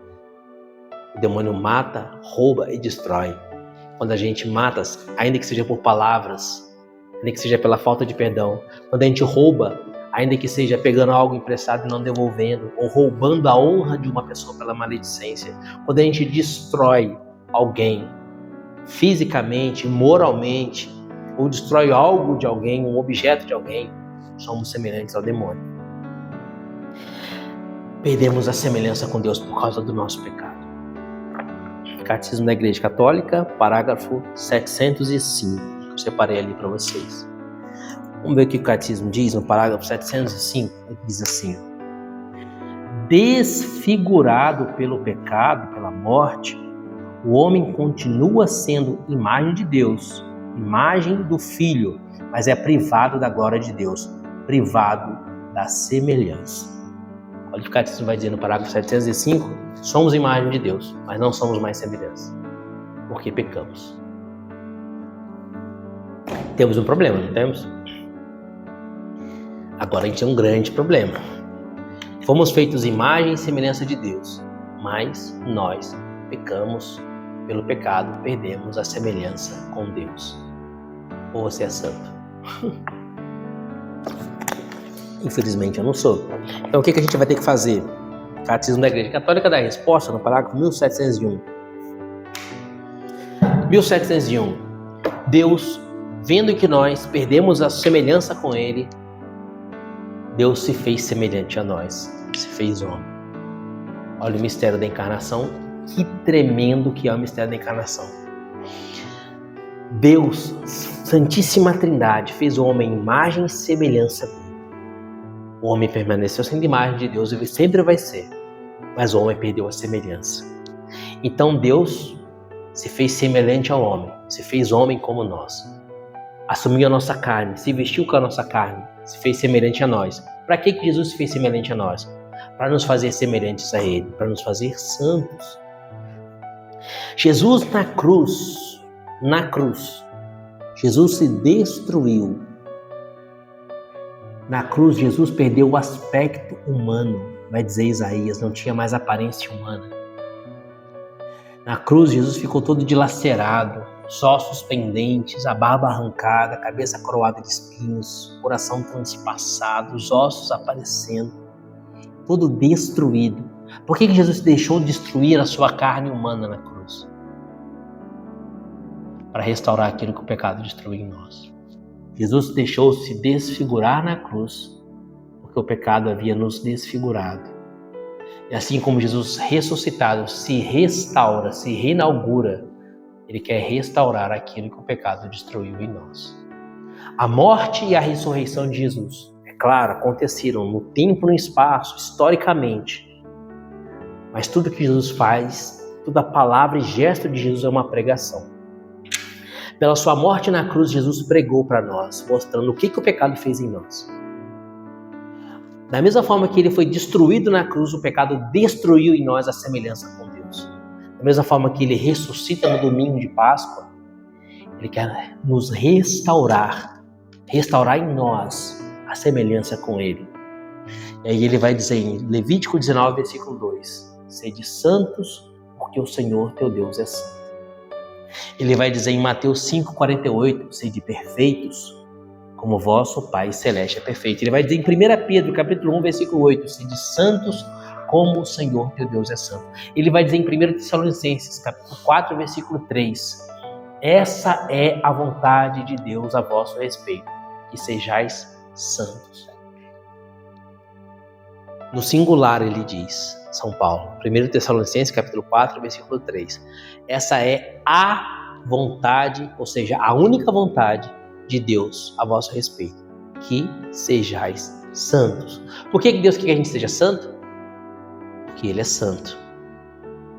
O demônio mata, rouba e destrói. Quando a gente mata, ainda que seja por palavras, ainda que seja pela falta de perdão, quando a gente rouba, ainda que seja pegando algo emprestado e não devolvendo, ou roubando a honra de uma pessoa pela maledicência, quando a gente destrói alguém fisicamente, moralmente, ou destrói algo de alguém, um objeto de alguém, somos semelhantes ao demônio. Perdemos a semelhança com Deus por causa do nosso pecado. Catecismo da Igreja Católica, parágrafo 705, que eu separei ali para vocês. Vamos ver o que o Catecismo diz no parágrafo 705. Ele diz assim: desfigurado pelo pecado, pela morte, o homem continua sendo imagem de Deus, imagem do Filho, mas é privado da glória de Deus, privado da semelhança. Olha o que o Catecismo vai dizer no parágrafo 705, somos imagem de Deus, mas não somos mais semelhança, porque pecamos. Temos um problema, não temos? Agora a gente tem um grande problema. Fomos feitos imagem e semelhança de Deus, mas nós pecamos, pelo pecado perdemos a semelhança com Deus. Ou você é santo? Infelizmente eu não sou. Então o que a gente vai ter que fazer? O Catecismo da Igreja Católica dá a resposta no parágrafo 1701. 1701. Deus, vendo que nós perdemos a semelhança com Ele, Deus se fez semelhante a nós, se fez homem. Olha o mistério da encarnação, que tremendo que é o mistério da encarnação. Deus, Santíssima Trindade, fez o homem imagem e semelhança dele. O homem permaneceu sendo imagem de Deus, ele sempre vai ser, mas o homem perdeu a semelhança. Então Deus se fez semelhante ao homem, se fez homem como nós. Assumiu a nossa carne, se vestiu com a nossa carne, se fez semelhante a nós. Para que Jesus se fez semelhante a nós? Para nos fazer semelhantes a Ele, para nos fazer santos. Jesus na cruz, Jesus se destruiu. Na cruz, Jesus perdeu o aspecto humano, vai dizer Isaías, não tinha mais aparência humana. Na cruz, Jesus ficou todo dilacerado, os ossos pendentes, a barba arrancada, a cabeça coroada de espinhos, coração transpassado, os ossos aparecendo, todo destruído. Por que Jesus deixou destruir a sua carne humana na cruz? Para restaurar aquilo que o pecado destruiu em nós. Jesus deixou-se desfigurar na cruz, porque o pecado havia nos desfigurado. E assim como Jesus ressuscitado se restaura, se reinaugura, Ele quer restaurar aquilo que o pecado destruiu em nós. A morte e a ressurreição de Jesus, é claro, aconteceram no tempo e no espaço, historicamente. Mas tudo que Jesus faz, toda palavra e gesto de Jesus é uma pregação. Pela sua morte na cruz, Jesus pregou para nós, mostrando o que o pecado fez em nós. Da mesma forma que ele foi destruído na cruz, o pecado destruiu em nós a semelhança com Deus. Da mesma forma que ele ressuscita no domingo de Páscoa, ele quer nos restaurar em nós a semelhança com ele. E aí ele vai dizer em Levítico 19, versículo 2, sede santos, porque o Senhor teu Deus é santo. Ele vai dizer em Mateus 5,48, sede perfeitos, como vosso Pai Celeste é perfeito. Ele vai dizer em 1 Pedro, capítulo 1, versículo 8, sede santos, como o Senhor teu Deus é santo. Ele vai dizer em 1 Tessalonicenses, capítulo 4, versículo 3, essa é a vontade de Deus a vosso respeito, que sejais santos. No singular ele diz, São Paulo, 1 Tessalonicenses, capítulo 4, versículo 3, essa é a vontade, ou seja, a única vontade de Deus a vosso respeito, que sejais santos. Por que Deus quer que a gente seja santo? Porque Ele é santo.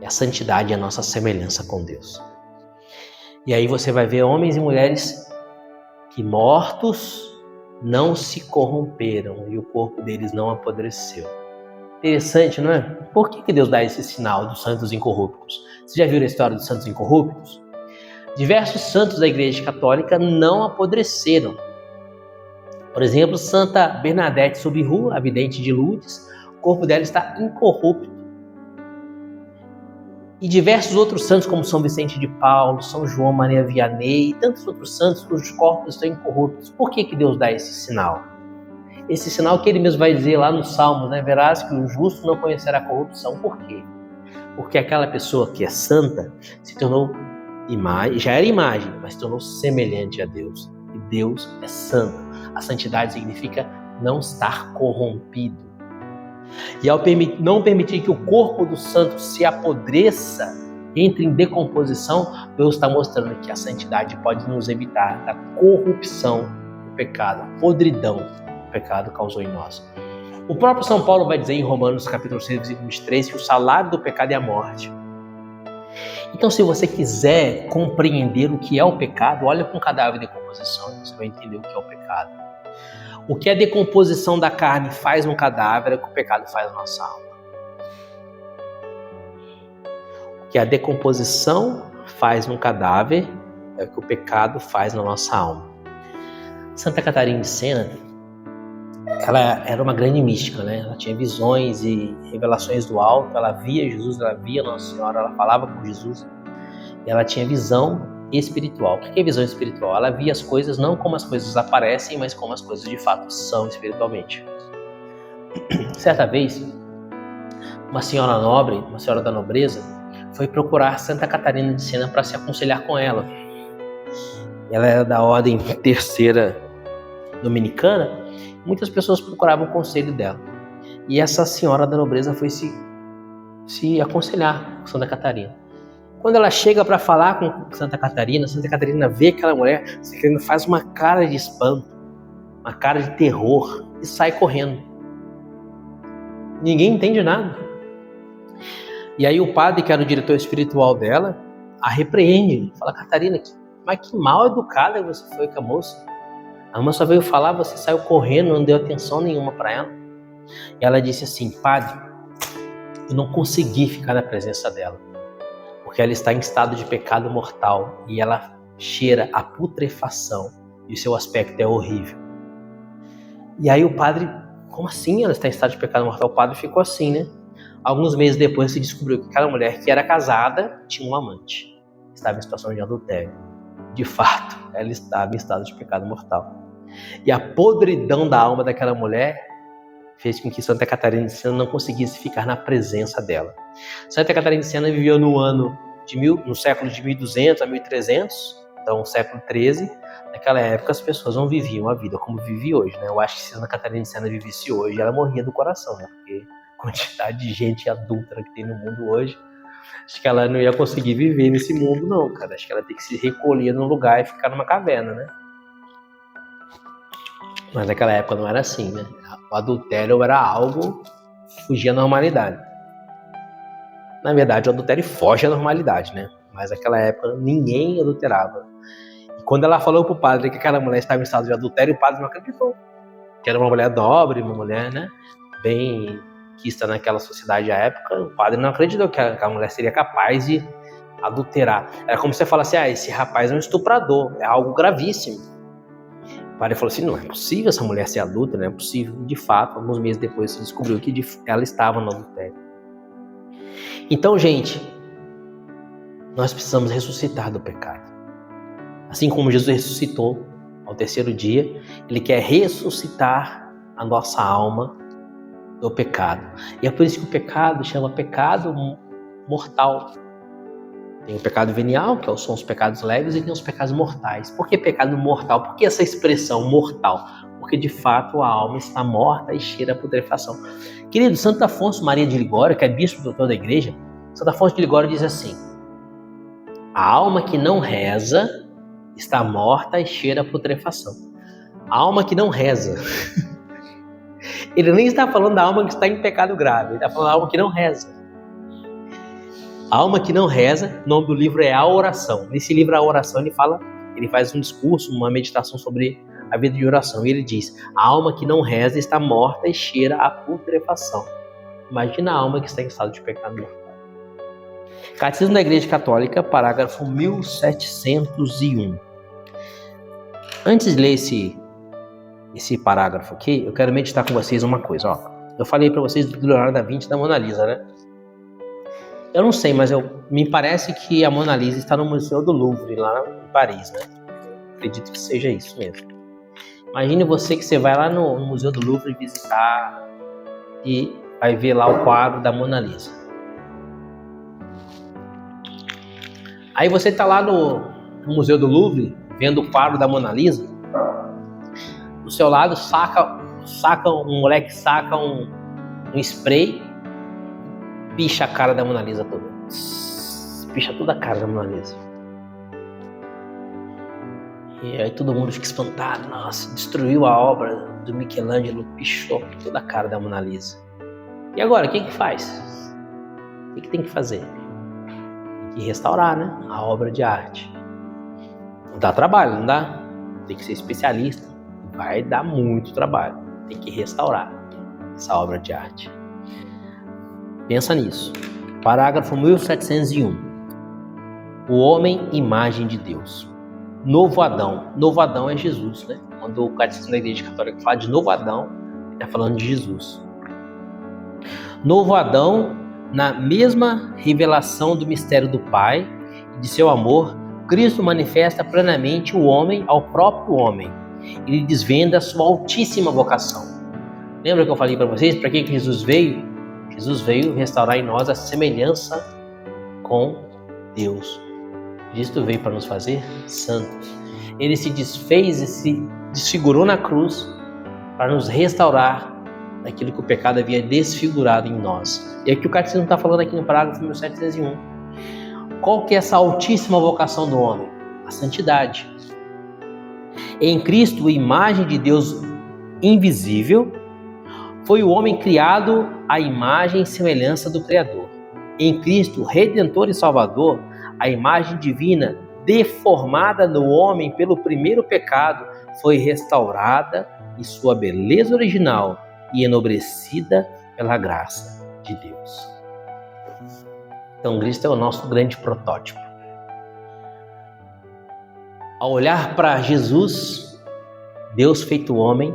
E a santidade é a nossa semelhança com Deus. E aí você vai ver homens e mulheres que mortos não se corromperam e o corpo deles não apodreceu. Interessante, não é? Por que Deus dá esse sinal dos santos incorruptos? Você já viu a história dos santos incorruptos? Diversos santos da Igreja Católica não apodreceram. Por exemplo, Santa Bernadette Soubirous, a vidente de Lourdes, o corpo dela está incorrupto. E diversos outros santos, como São Vicente de Paulo, São João Maria Vianney e tantos outros santos cujos corpos estão incorruptos. Por que Deus dá esse sinal? Esse sinal que ele mesmo vai dizer lá nos Salmos, né? Verás que o justo não conhecerá a corrupção. Por quê? Porque aquela pessoa que é santa se tornou imagem, já era imagem, mas se tornou semelhante a Deus. E Deus é santo. A santidade significa não estar corrompido. E ao não permitir que o corpo do santo se apodreça, entre em decomposição, Deus está mostrando que a santidade pode nos evitar da corrupção do pecado, a podridão que o pecado causou em nós. O próprio São Paulo vai dizer em Romanos capítulo 6, versículo 23, que o salário do pecado é a morte. Então, se você quiser compreender o que é o pecado, olha para um cadáver de decomposição, você vai entender o que é o pecado. O que a decomposição da carne faz no cadáver é o que o pecado faz na nossa alma. O que a decomposição faz no cadáver é o que o pecado faz na nossa alma. Santa Catarina de Sena, ela era uma grande mística, né? Ela tinha visões e revelações do alto, ela via Jesus, ela via Nossa Senhora, ela falava com Jesus. E ela tinha visão espiritual. O que é visão espiritual? Ela via as coisas não como as coisas aparecem, mas como as coisas de fato são espiritualmente. Certa vez, uma senhora nobre, uma senhora da nobreza, foi procurar Santa Catarina de Sena para se aconselhar com ela. Ela era da ordem terceira dominicana. Muitas pessoas procuravam o conselho dela. E essa senhora da nobreza foi se aconselhar com Santa Catarina. Quando ela chega para falar com Santa Catarina vê aquela mulher, Santa Catarina faz uma cara de espanto, uma cara de terror e sai correndo. Ninguém entende nada. E aí o padre, que era o diretor espiritual dela, a repreende. Fala, Catarina, mas que mal educada você foi com a moça. A moça veio falar, você saiu correndo, não deu atenção nenhuma para ela. E ela disse assim, padre, eu não consegui ficar na presença dela, porque ela está em estado de pecado mortal e ela cheira a putrefação e o seu aspecto é horrível. E aí o padre, como assim ela está em estado de pecado mortal? O padre ficou assim, né? Alguns meses depois se descobriu que aquela mulher que era casada tinha um amante, estava em situação de adultério. De fato, ela estava em estado de pecado mortal. E a podridão da alma daquela mulher fez com que Santa Catarina de Sena não conseguisse ficar na presença dela. Santa Catarina de Sena viveu no século de 1200 a 1300, Então, século XIII, naquela época as pessoas não viviam a vida como vive hoje, né? Eu acho que se Santa Catarina de Sena vivesse hoje, ela morria do coração, né? Porque a quantidade de gente adúltera que tem no mundo hoje, acho que ela não ia conseguir viver nesse mundo, não, cara. Acho que ela tem que se recolher num lugar e ficar numa caverna, né? Mas naquela época não era assim, né? O adultério era algo que fugia à normalidade. Na verdade, o adultério foge à normalidade, né? Mas naquela época ninguém adulterava. E quando ela falou pro padre que aquela mulher estava em estado de adultério, o padre não acreditou. Que era uma mulher nobre, uma mulher, né? Bem quista naquela sociedade à época. O padre não acreditou que a mulher seria capaz de adulterar. Era como se você falasse, esse rapaz é um estuprador, é algo gravíssimo. O padre falou assim, não é possível essa mulher ser adulta, não é possível. De fato, alguns meses depois se descobriu que ela estava no adultério. Então, gente, nós precisamos ressuscitar do pecado. Assim como Jesus ressuscitou ao terceiro dia, Ele quer ressuscitar a nossa alma do pecado. E é por isso que o pecado chama pecado mortal. Tem o pecado venial, que são os pecados leves, e tem os pecados mortais. Por que pecado mortal? Por que essa expressão mortal? Porque de fato a alma está morta e cheira a putrefação. Querido, Santo Afonso Maria de Ligório, que é bispo doutor da igreja, Santo Afonso de Ligório diz assim: a alma que não reza está morta e cheira a putrefação. A alma que não reza. Ele nem está falando da alma que está em pecado grave, ele está falando da alma que não reza. A alma que não reza, o nome do livro é A Oração. Nesse livro, A Oração, ele faz um discurso, uma meditação sobre a vida de oração. E ele diz, a alma que não reza está morta e cheira a putrefação. Imagina a alma que está em estado de pecado mortal. Catecismo da Igreja Católica, parágrafo 1701. Antes de ler esse parágrafo aqui, eu quero meditar com vocês uma coisa. Eu falei para vocês do Leonardo da Vinci e da Mona Lisa, né? Eu não sei, mas me parece que a Mona Lisa está no Museu do Louvre, lá em Paris, né? Acredito que seja isso mesmo. Imagine que você vai lá no Museu do Louvre visitar e vai ver lá o quadro da Mona Lisa. Aí você está lá no Museu do Louvre, vendo o quadro da Mona Lisa. Do seu lado, um moleque saca um spray, picha a cara da Mona Lisa toda. Picha toda a cara da Mona Lisa. E aí todo mundo fica espantado. Nossa, destruiu a obra do Michelangelo, pichou toda a cara da Mona Lisa. E agora, o que faz? O que tem que fazer? Tem que restaurar, né? A obra de arte. Dá trabalho, não dá? Tem que ser especialista. Vai dar muito trabalho. Tem que restaurar essa obra de arte. Pensa nisso. Parágrafo 1701. O homem, imagem de Deus. Novo Adão. Novo Adão é Jesus, né? Quando o Catecismo da Igreja Católica fala de novo Adão, ele está falando de Jesus. Novo Adão, na mesma revelação do mistério do Pai e de seu amor, Cristo manifesta plenamente o homem ao próprio homem. Ele desvenda a sua altíssima vocação. Lembra que eu falei para vocês para que Jesus veio? Jesus veio restaurar em nós a semelhança com Deus. Cristo veio para nos fazer santos. Ele se desfez e se desfigurou na cruz para nos restaurar daquilo que o pecado havia desfigurado em nós. E é o que o Catecismo está falando aqui no parágrafo 1701. Qual que é essa altíssima vocação do homem? A santidade. Em Cristo, a imagem de Deus invisível, foi o homem criado à imagem e semelhança do Criador. Em Cristo, Redentor e Salvador, a imagem divina, deformada no homem pelo primeiro pecado, foi restaurada em sua beleza original e enobrecida pela graça de Deus. Então, Cristo é o nosso grande protótipo. Ao olhar para Jesus, Deus feito homem,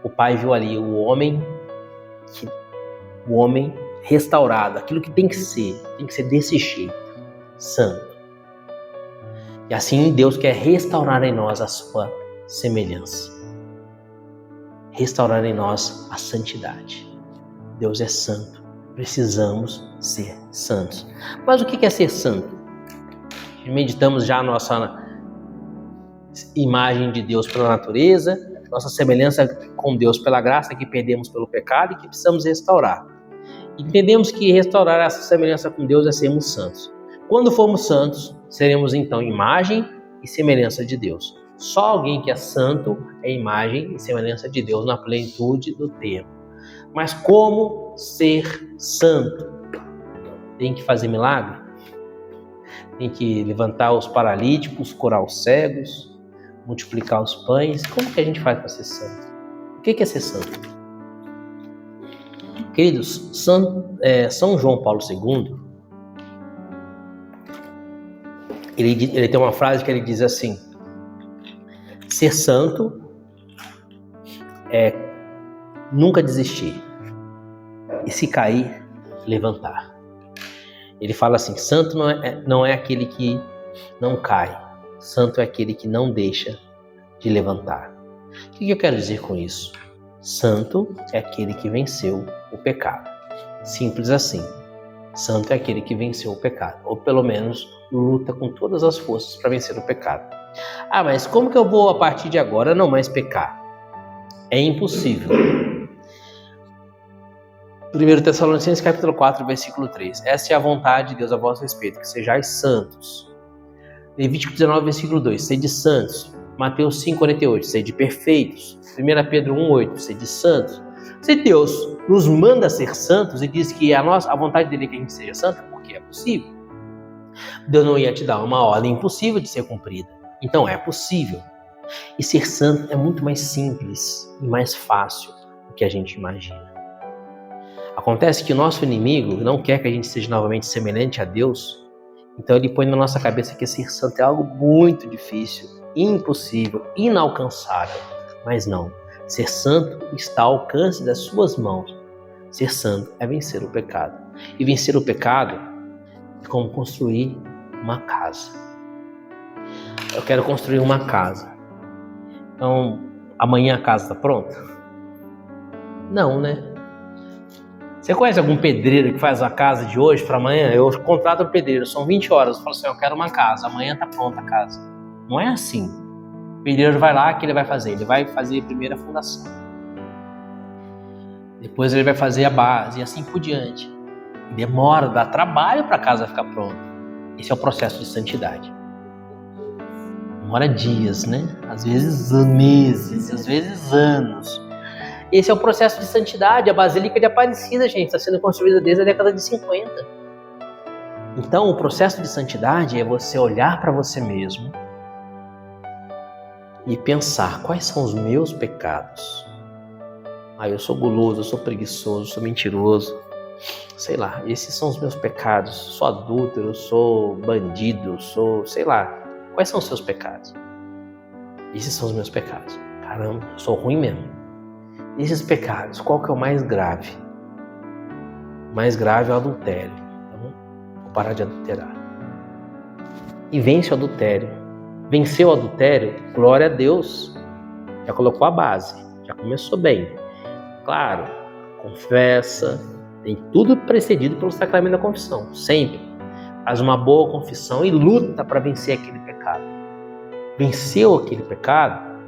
o Pai viu ali o homem restaurado, aquilo que tem que ser desse jeito, santo. E assim Deus quer restaurar em nós a sua semelhança, restaurar em nós a santidade. Deus é santo, precisamos ser santos. Mas o que é ser santo? Meditamos já a nossa imagem de Deus pela natureza, nossa semelhança com Deus pela graça que perdemos pelo pecado e que precisamos restaurar. Entendemos que restaurar essa semelhança com Deus é sermos santos. Quando formos santos, seremos então imagem e semelhança de Deus. Só alguém que é santo é imagem e semelhança de Deus na plenitude do termo. Mas como ser santo? Tem que fazer milagre? Tem que levantar os paralíticos, curar os cegos, multiplicar os pães? Como que a gente faz para ser santo? O que é ser santo? Queridos, São João Paulo II, ele tem uma frase que ele diz assim: ser santo é nunca desistir e se cair, levantar. Ele fala assim: santo não é aquele que não cai, santo é aquele que não deixa de levantar. O que eu quero dizer com isso? Santo é aquele que venceu o pecado. Simples assim. Santo é aquele que venceu o pecado, ou pelo menos luta com todas as forças para vencer o pecado. Ah, mas como que eu vou a partir de agora não mais pecar? É impossível. 1 Tessalonicenses capítulo 4, versículo 3. Essa é a vontade de Deus a vosso respeito, que sejais santos. Levítico 19, versículo 2. Sede santos. Mateus 5, 48. Sede perfeitos. 1 Pedro 1, 8. Sede santos. Se Deus nos manda ser santos e diz que a vontade dele é que a gente seja santo, porque é possível. Deus não ia te dar uma ordem impossível de ser cumprida. Então é possível. E ser santo é muito mais simples e mais fácil do que a gente imagina. Acontece que o nosso inimigo não quer que a gente seja novamente semelhante a Deus, então ele põe na nossa cabeça que ser santo é algo muito difícil, impossível, inalcançável. Mas não, ser santo está ao alcance das suas mãos. Ser santo é vencer o pecado. E vencer o pecado é como construir uma casa. Eu quero construir uma casa. Então, amanhã a casa está pronta? Não, né? Você conhece algum pedreiro que faz a casa de hoje para amanhã? Eu contrato um pedreiro, são 20 horas, eu falo assim, eu quero uma casa, amanhã está pronta a casa. Não é assim. O pedreiro vai lá, o que ele vai fazer? Ele vai fazer primeiro a fundação. Depois ele vai fazer a base e assim por diante. Demora, dá trabalho para a casa ficar pronta. Esse é o processo de santidade. Demora dias, né? Às vezes meses, às vezes anos. Esse é o processo de santidade. A Basílica de Aparecida, gente, está sendo construída desde a década de 50. Então, o processo de santidade é você olhar para você mesmo e pensar quais são os meus pecados. Eu sou guloso, eu sou preguiçoso, eu sou mentiroso. Sei lá, esses são os meus pecados. Eu sou adúltero, eu sou bandido, eu sou, sei lá. Quais são os seus pecados? Esses são os meus pecados. Caramba, eu sou ruim mesmo. Esses pecados, qual que é o mais grave? O mais grave é o adultério. Então, vou parar de adulterar. E vence o adultério. Venceu o adultério, glória a Deus. Já colocou a base, já começou bem. Claro, confessa, tem tudo precedido pelo sacramento da confissão, sempre. Faz uma boa confissão e luta para vencer aquele pecado. Venceu aquele pecado,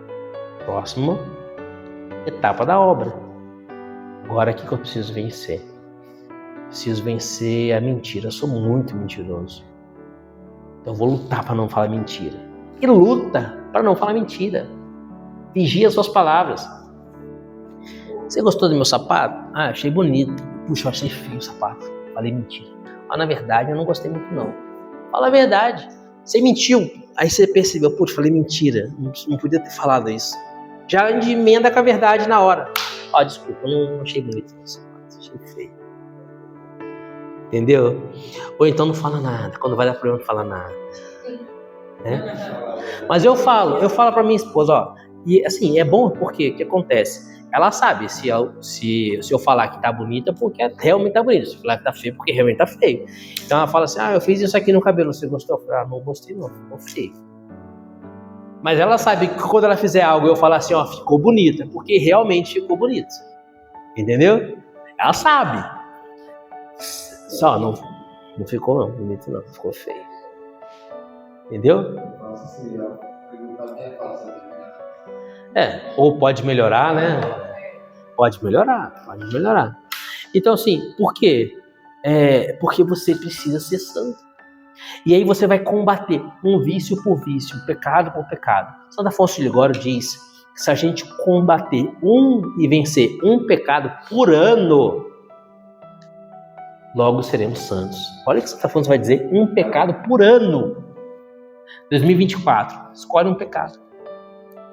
próxima etapa da obra. Agora, o que eu preciso vencer? Preciso vencer a mentira. Eu sou muito mentiroso. Então, eu vou lutar para não falar mentira. E luta para não falar mentira. Vigia as suas palavras. Você gostou do meu sapato? Achei bonito. Puxa, eu achei feio o sapato. Falei mentira. Na verdade, eu não gostei muito, não. Fala a verdade. Você mentiu. Aí você percebeu, putz, falei mentira. Não podia ter falado isso. Já emenda com a verdade na hora. Desculpa, eu não achei bonito o sapato. Achei feio. Entendeu? Ou então não fala nada. Quando vai dar problema, não fala nada. Mas eu falo pra minha esposa, e assim, é bom porque o que acontece? Ela sabe se eu falar que tá bonita, porque realmente tá bonita. Se eu falar que tá feio, porque realmente tá feio. Então ela fala assim, eu fiz isso aqui no cabelo, você gostou? Eu falei, não gostei não, ficou feio. Mas ela sabe que quando ela fizer algo e eu falar assim, ficou bonito, é porque realmente ficou bonito. Entendeu? Ela sabe. Só não ficou não, bonito não, ficou feio. Entendeu? Ou pode melhorar, né? Pode melhorar. Então, assim, por quê? Porque você precisa ser santo. E aí você vai combater um vício por vício, um pecado por pecado. Santo Afonso de Ligório diz que se a gente combater e vencer um pecado por ano, logo seremos santos. Olha o que Santo Afonso vai dizer, um pecado por ano. 2024, escolhe um pecado.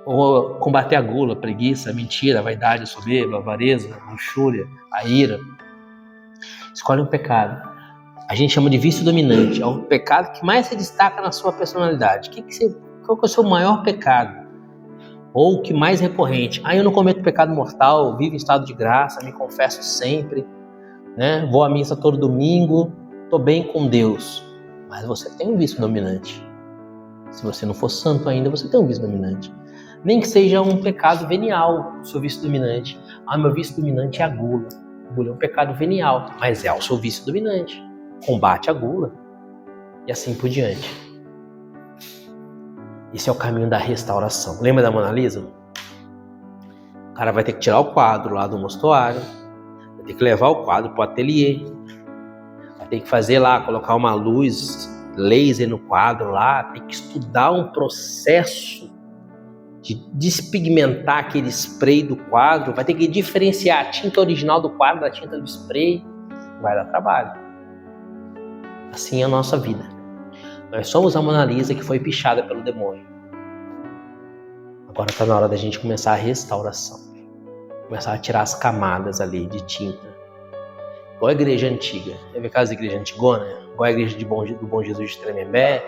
Ou combater a gula, a preguiça, a mentira, a vaidade, a soberba, a avareza, a luxúria, a ira. Escolhe um pecado. A gente chama de vício dominante. É o pecado que mais se destaca na sua personalidade. Qual que é o seu maior pecado? Ou o que mais recorrente? Eu não cometo pecado mortal, vivo em estado de graça, me confesso sempre, né? Vou à missa todo domingo, estou bem com Deus. Mas você tem um vício dominante. Se você não for santo ainda, você tem um vício dominante. Nem que seja um pecado venial, o seu vício dominante. Meu vício dominante é a gula. A gula é um pecado venial, mas é o seu vício dominante. Combate a gula e assim por diante. Esse é o caminho da restauração. Lembra da Mona Lisa? O cara vai ter que tirar o quadro lá do mostruário, vai ter que levar o quadro para o ateliê, vai ter que fazer lá, colocar uma luz laser no quadro lá, tem que estudar um processo de despigmentar aquele spray do quadro, vai ter que diferenciar a tinta original do quadro da tinta do spray, vai dar trabalho. Assim é a nossa vida. Nós somos a Mona Lisa que foi pichada pelo demônio. Agora está na hora da gente começar a restauração, começar a tirar as camadas ali de tinta, igual a igreja antiga. Já viu aquelas igrejas antigonas? Igual a igreja do Bom Jesus de Tremembé.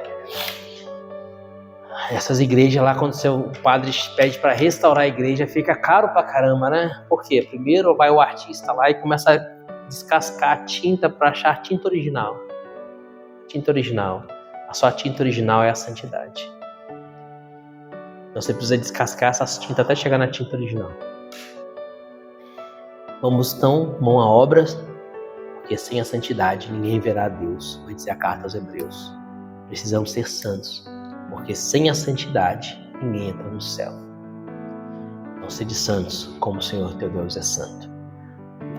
Essas igrejas lá, quando o padre pede para restaurar a igreja, fica caro pra caramba, né? Por quê? Primeiro vai o artista lá e começa a descascar a tinta para achar a tinta original. Tinta original. A sua tinta original é a santidade. Então você precisa descascar essas tintas até chegar na tinta original. Vamos então, mão à obra, porque sem a santidade ninguém verá a Deus, vai dizer a carta aos Hebreus. Precisamos ser santos, porque sem a santidade ninguém entra no céu. Então sede santos, como o Senhor teu Deus é santo.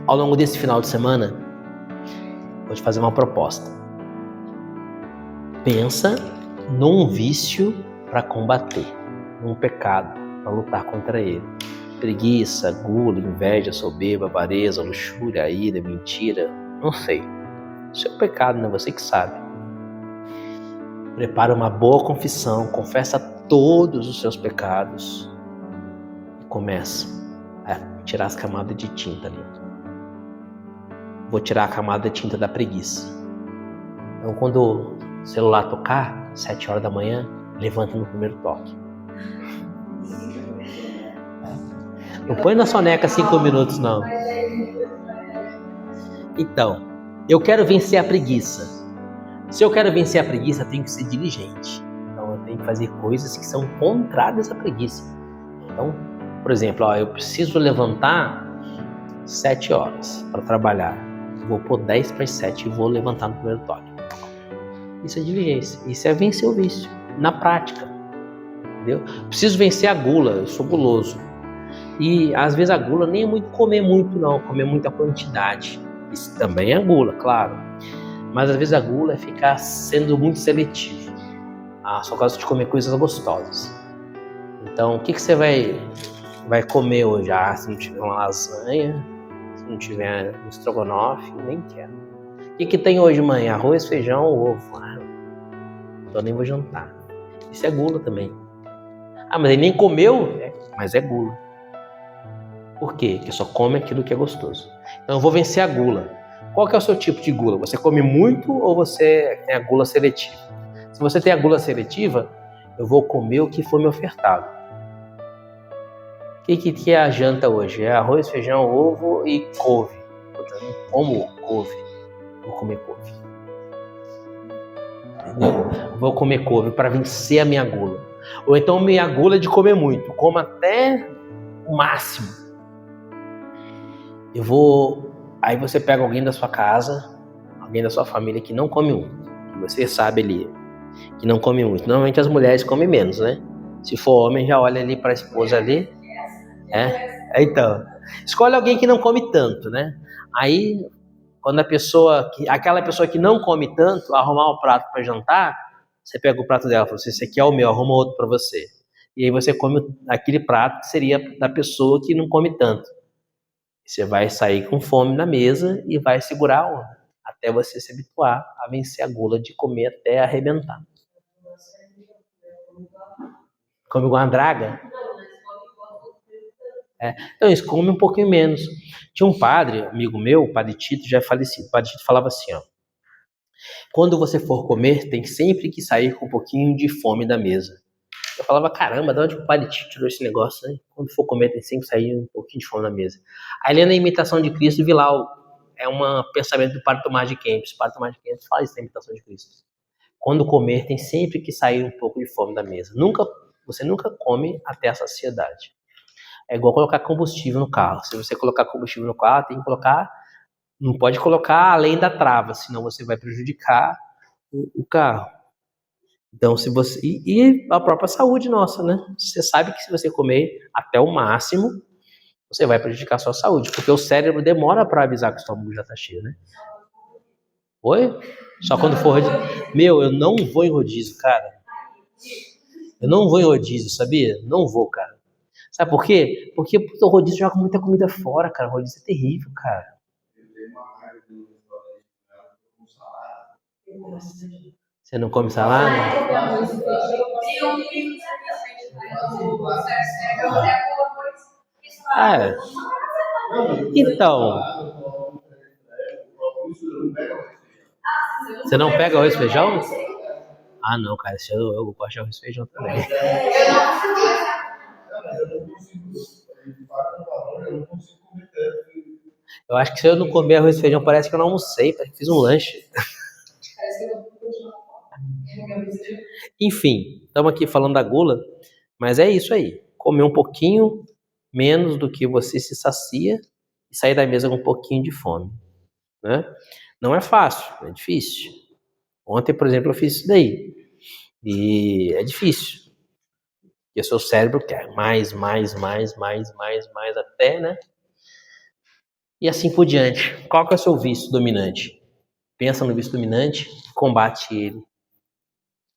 Ao longo desse final de semana, vou te fazer uma proposta. Pensa num vício para combater, num pecado para lutar contra ele. Preguiça, gula, inveja, soberba, avareza, luxúria, ira, mentira, não sei. Isso é um pecado, não é você que sabe. Prepara uma boa confissão, confessa todos os seus pecados e começa a tirar as camadas de tinta ali. Vou tirar a camada de tinta da preguiça. Então, quando o celular tocar, 7 horas da manhã, levanta no primeiro toque. Não põe na soneca 5 minutos, não. Então, eu quero vencer a preguiça. Se eu quero vencer a preguiça, eu tenho que ser diligente. Então, eu tenho que fazer coisas que são contrárias à preguiça. Então, por exemplo, eu preciso levantar 7 horas para trabalhar. Vou pôr 10 para as 7 e vou levantar no primeiro toque. Isso é diligência. Isso é vencer o vício. Na prática. Entendeu? Preciso vencer a gula. Eu sou guloso. E às vezes a gula nem é muito comer muito, não. Comer muita quantidade. Isso também é gula, claro. Mas às vezes a gula é ficar sendo muito seletivo. Só gosto de comer coisas gostosas. Então, o que você vai comer hoje? Se não tiver uma lasanha, se não tiver um estrogonofe, nem quero. O que tem hoje, mãe? Arroz, feijão, ovo. Então nem vou jantar. Isso é gula também. Mas ele nem comeu? Mas é gula. Por quê? Porque só come aquilo que é gostoso. Então eu vou vencer a gula. Qual que é o seu tipo de gula? Você come muito ou você tem a gula seletiva? Se você tem a gula seletiva, eu vou comer o que for me ofertado. O que é a janta hoje? É arroz, feijão, ovo e couve. Eu não como couve. Vou comer couve. Entendeu? Vou comer couve para vencer a minha gula. Ou então minha gula é de comer muito. Como até o máximo. Aí você pega alguém da sua casa, alguém da sua família que não come muito. Que você sabe ali, que não come muito. Normalmente as mulheres comem menos, né? Se for homem, já olha ali para a esposa ali. Então, escolhe alguém que não come tanto, né? Aí, quando aquela pessoa que não come tanto, arrumar o prato para jantar, você pega o prato dela e fala assim, esse aqui é o meu, arruma outro para você. E aí você come aquele prato que seria da pessoa que não come tanto. Você vai sair com fome na mesa e vai segurar a onda, até você se habituar a vencer a gula de comer até arrebentar. Come igual uma draga? Então, eles comem um pouquinho menos. Tinha um padre, amigo meu, o padre Tito, já é falecido. O padre Tito falava assim, ó. Quando você for comer, tem sempre que sair com um pouquinho de fome da mesa. Eu falava, caramba, de onde o padre Tito tirou esse negócio, né? Quando for comer, tem sempre que sair um pouquinho de fome da mesa. Aí, lendo a Imitação de Cristo, vi lá, é um pensamento do padre Tomás de Kempis. O padre Tomás de Kempis fala isso na Imitação de Cristo. Quando comer, tem sempre que sair um pouco de fome da mesa. Você nunca come até a saciedade. É igual colocar combustível no carro. Se você colocar combustível no carro, tem que colocar, não pode colocar além da trava, senão você vai prejudicar o carro. Então, se você e a própria saúde nossa, né? Você sabe que se você comer até o máximo, você vai prejudicar a sua saúde, porque o cérebro demora para avisar que o estômago já tá cheio, né? Oi? Só quando for rodízio. Meu, eu não vou em rodízio, cara. Eu não vou em rodízio, sabia? Não vou, cara. Sabe por quê? Porque o rodízio joga muita comida fora, cara. O rodízio é terrível, cara. Você não come salada? É. Então. Você não pega arroz e feijão? Ah, não, cara. Eu gosto de arroz e feijão também. Eu acho que se eu não comer arroz e feijão, parece que eu não almocei, parece que fiz um lanche. Enfim, estamos aqui falando da gula, mas é isso aí. Comer um pouquinho menos do que você se sacia e sair da mesa com um pouquinho de fome, né? Não é fácil, é difícil. Ontem, por exemplo, eu fiz isso daí. E é difícil. Porque o seu cérebro quer mais, até, né? E assim por diante. Qual que é o seu vício dominante? Pensa no vício dominante, combate ele.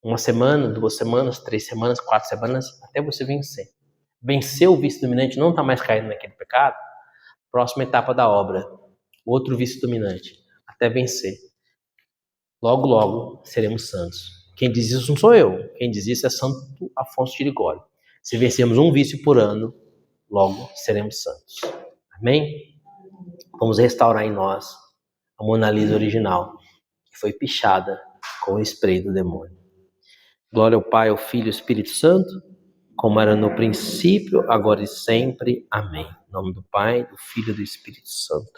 1 semana, 2 semanas, 3 semanas, 4 semanas, até você vencer. Vencer o vício dominante, não tá mais caindo naquele pecado, próxima etapa da obra, outro vício dominante, até vencer. Logo, logo, seremos santos. Quem diz isso não sou eu, quem diz isso é Santo Afonso de Ligório. Se vencermos um vício por ano, logo seremos santos. Amém? Vamos restaurar em nós a Mona Lisa original, que foi pichada com o spray do demônio. Glória ao Pai, ao Filho e ao Espírito Santo, como era no princípio, agora e sempre. Amém. Em nome do Pai, do Filho e do Espírito Santo.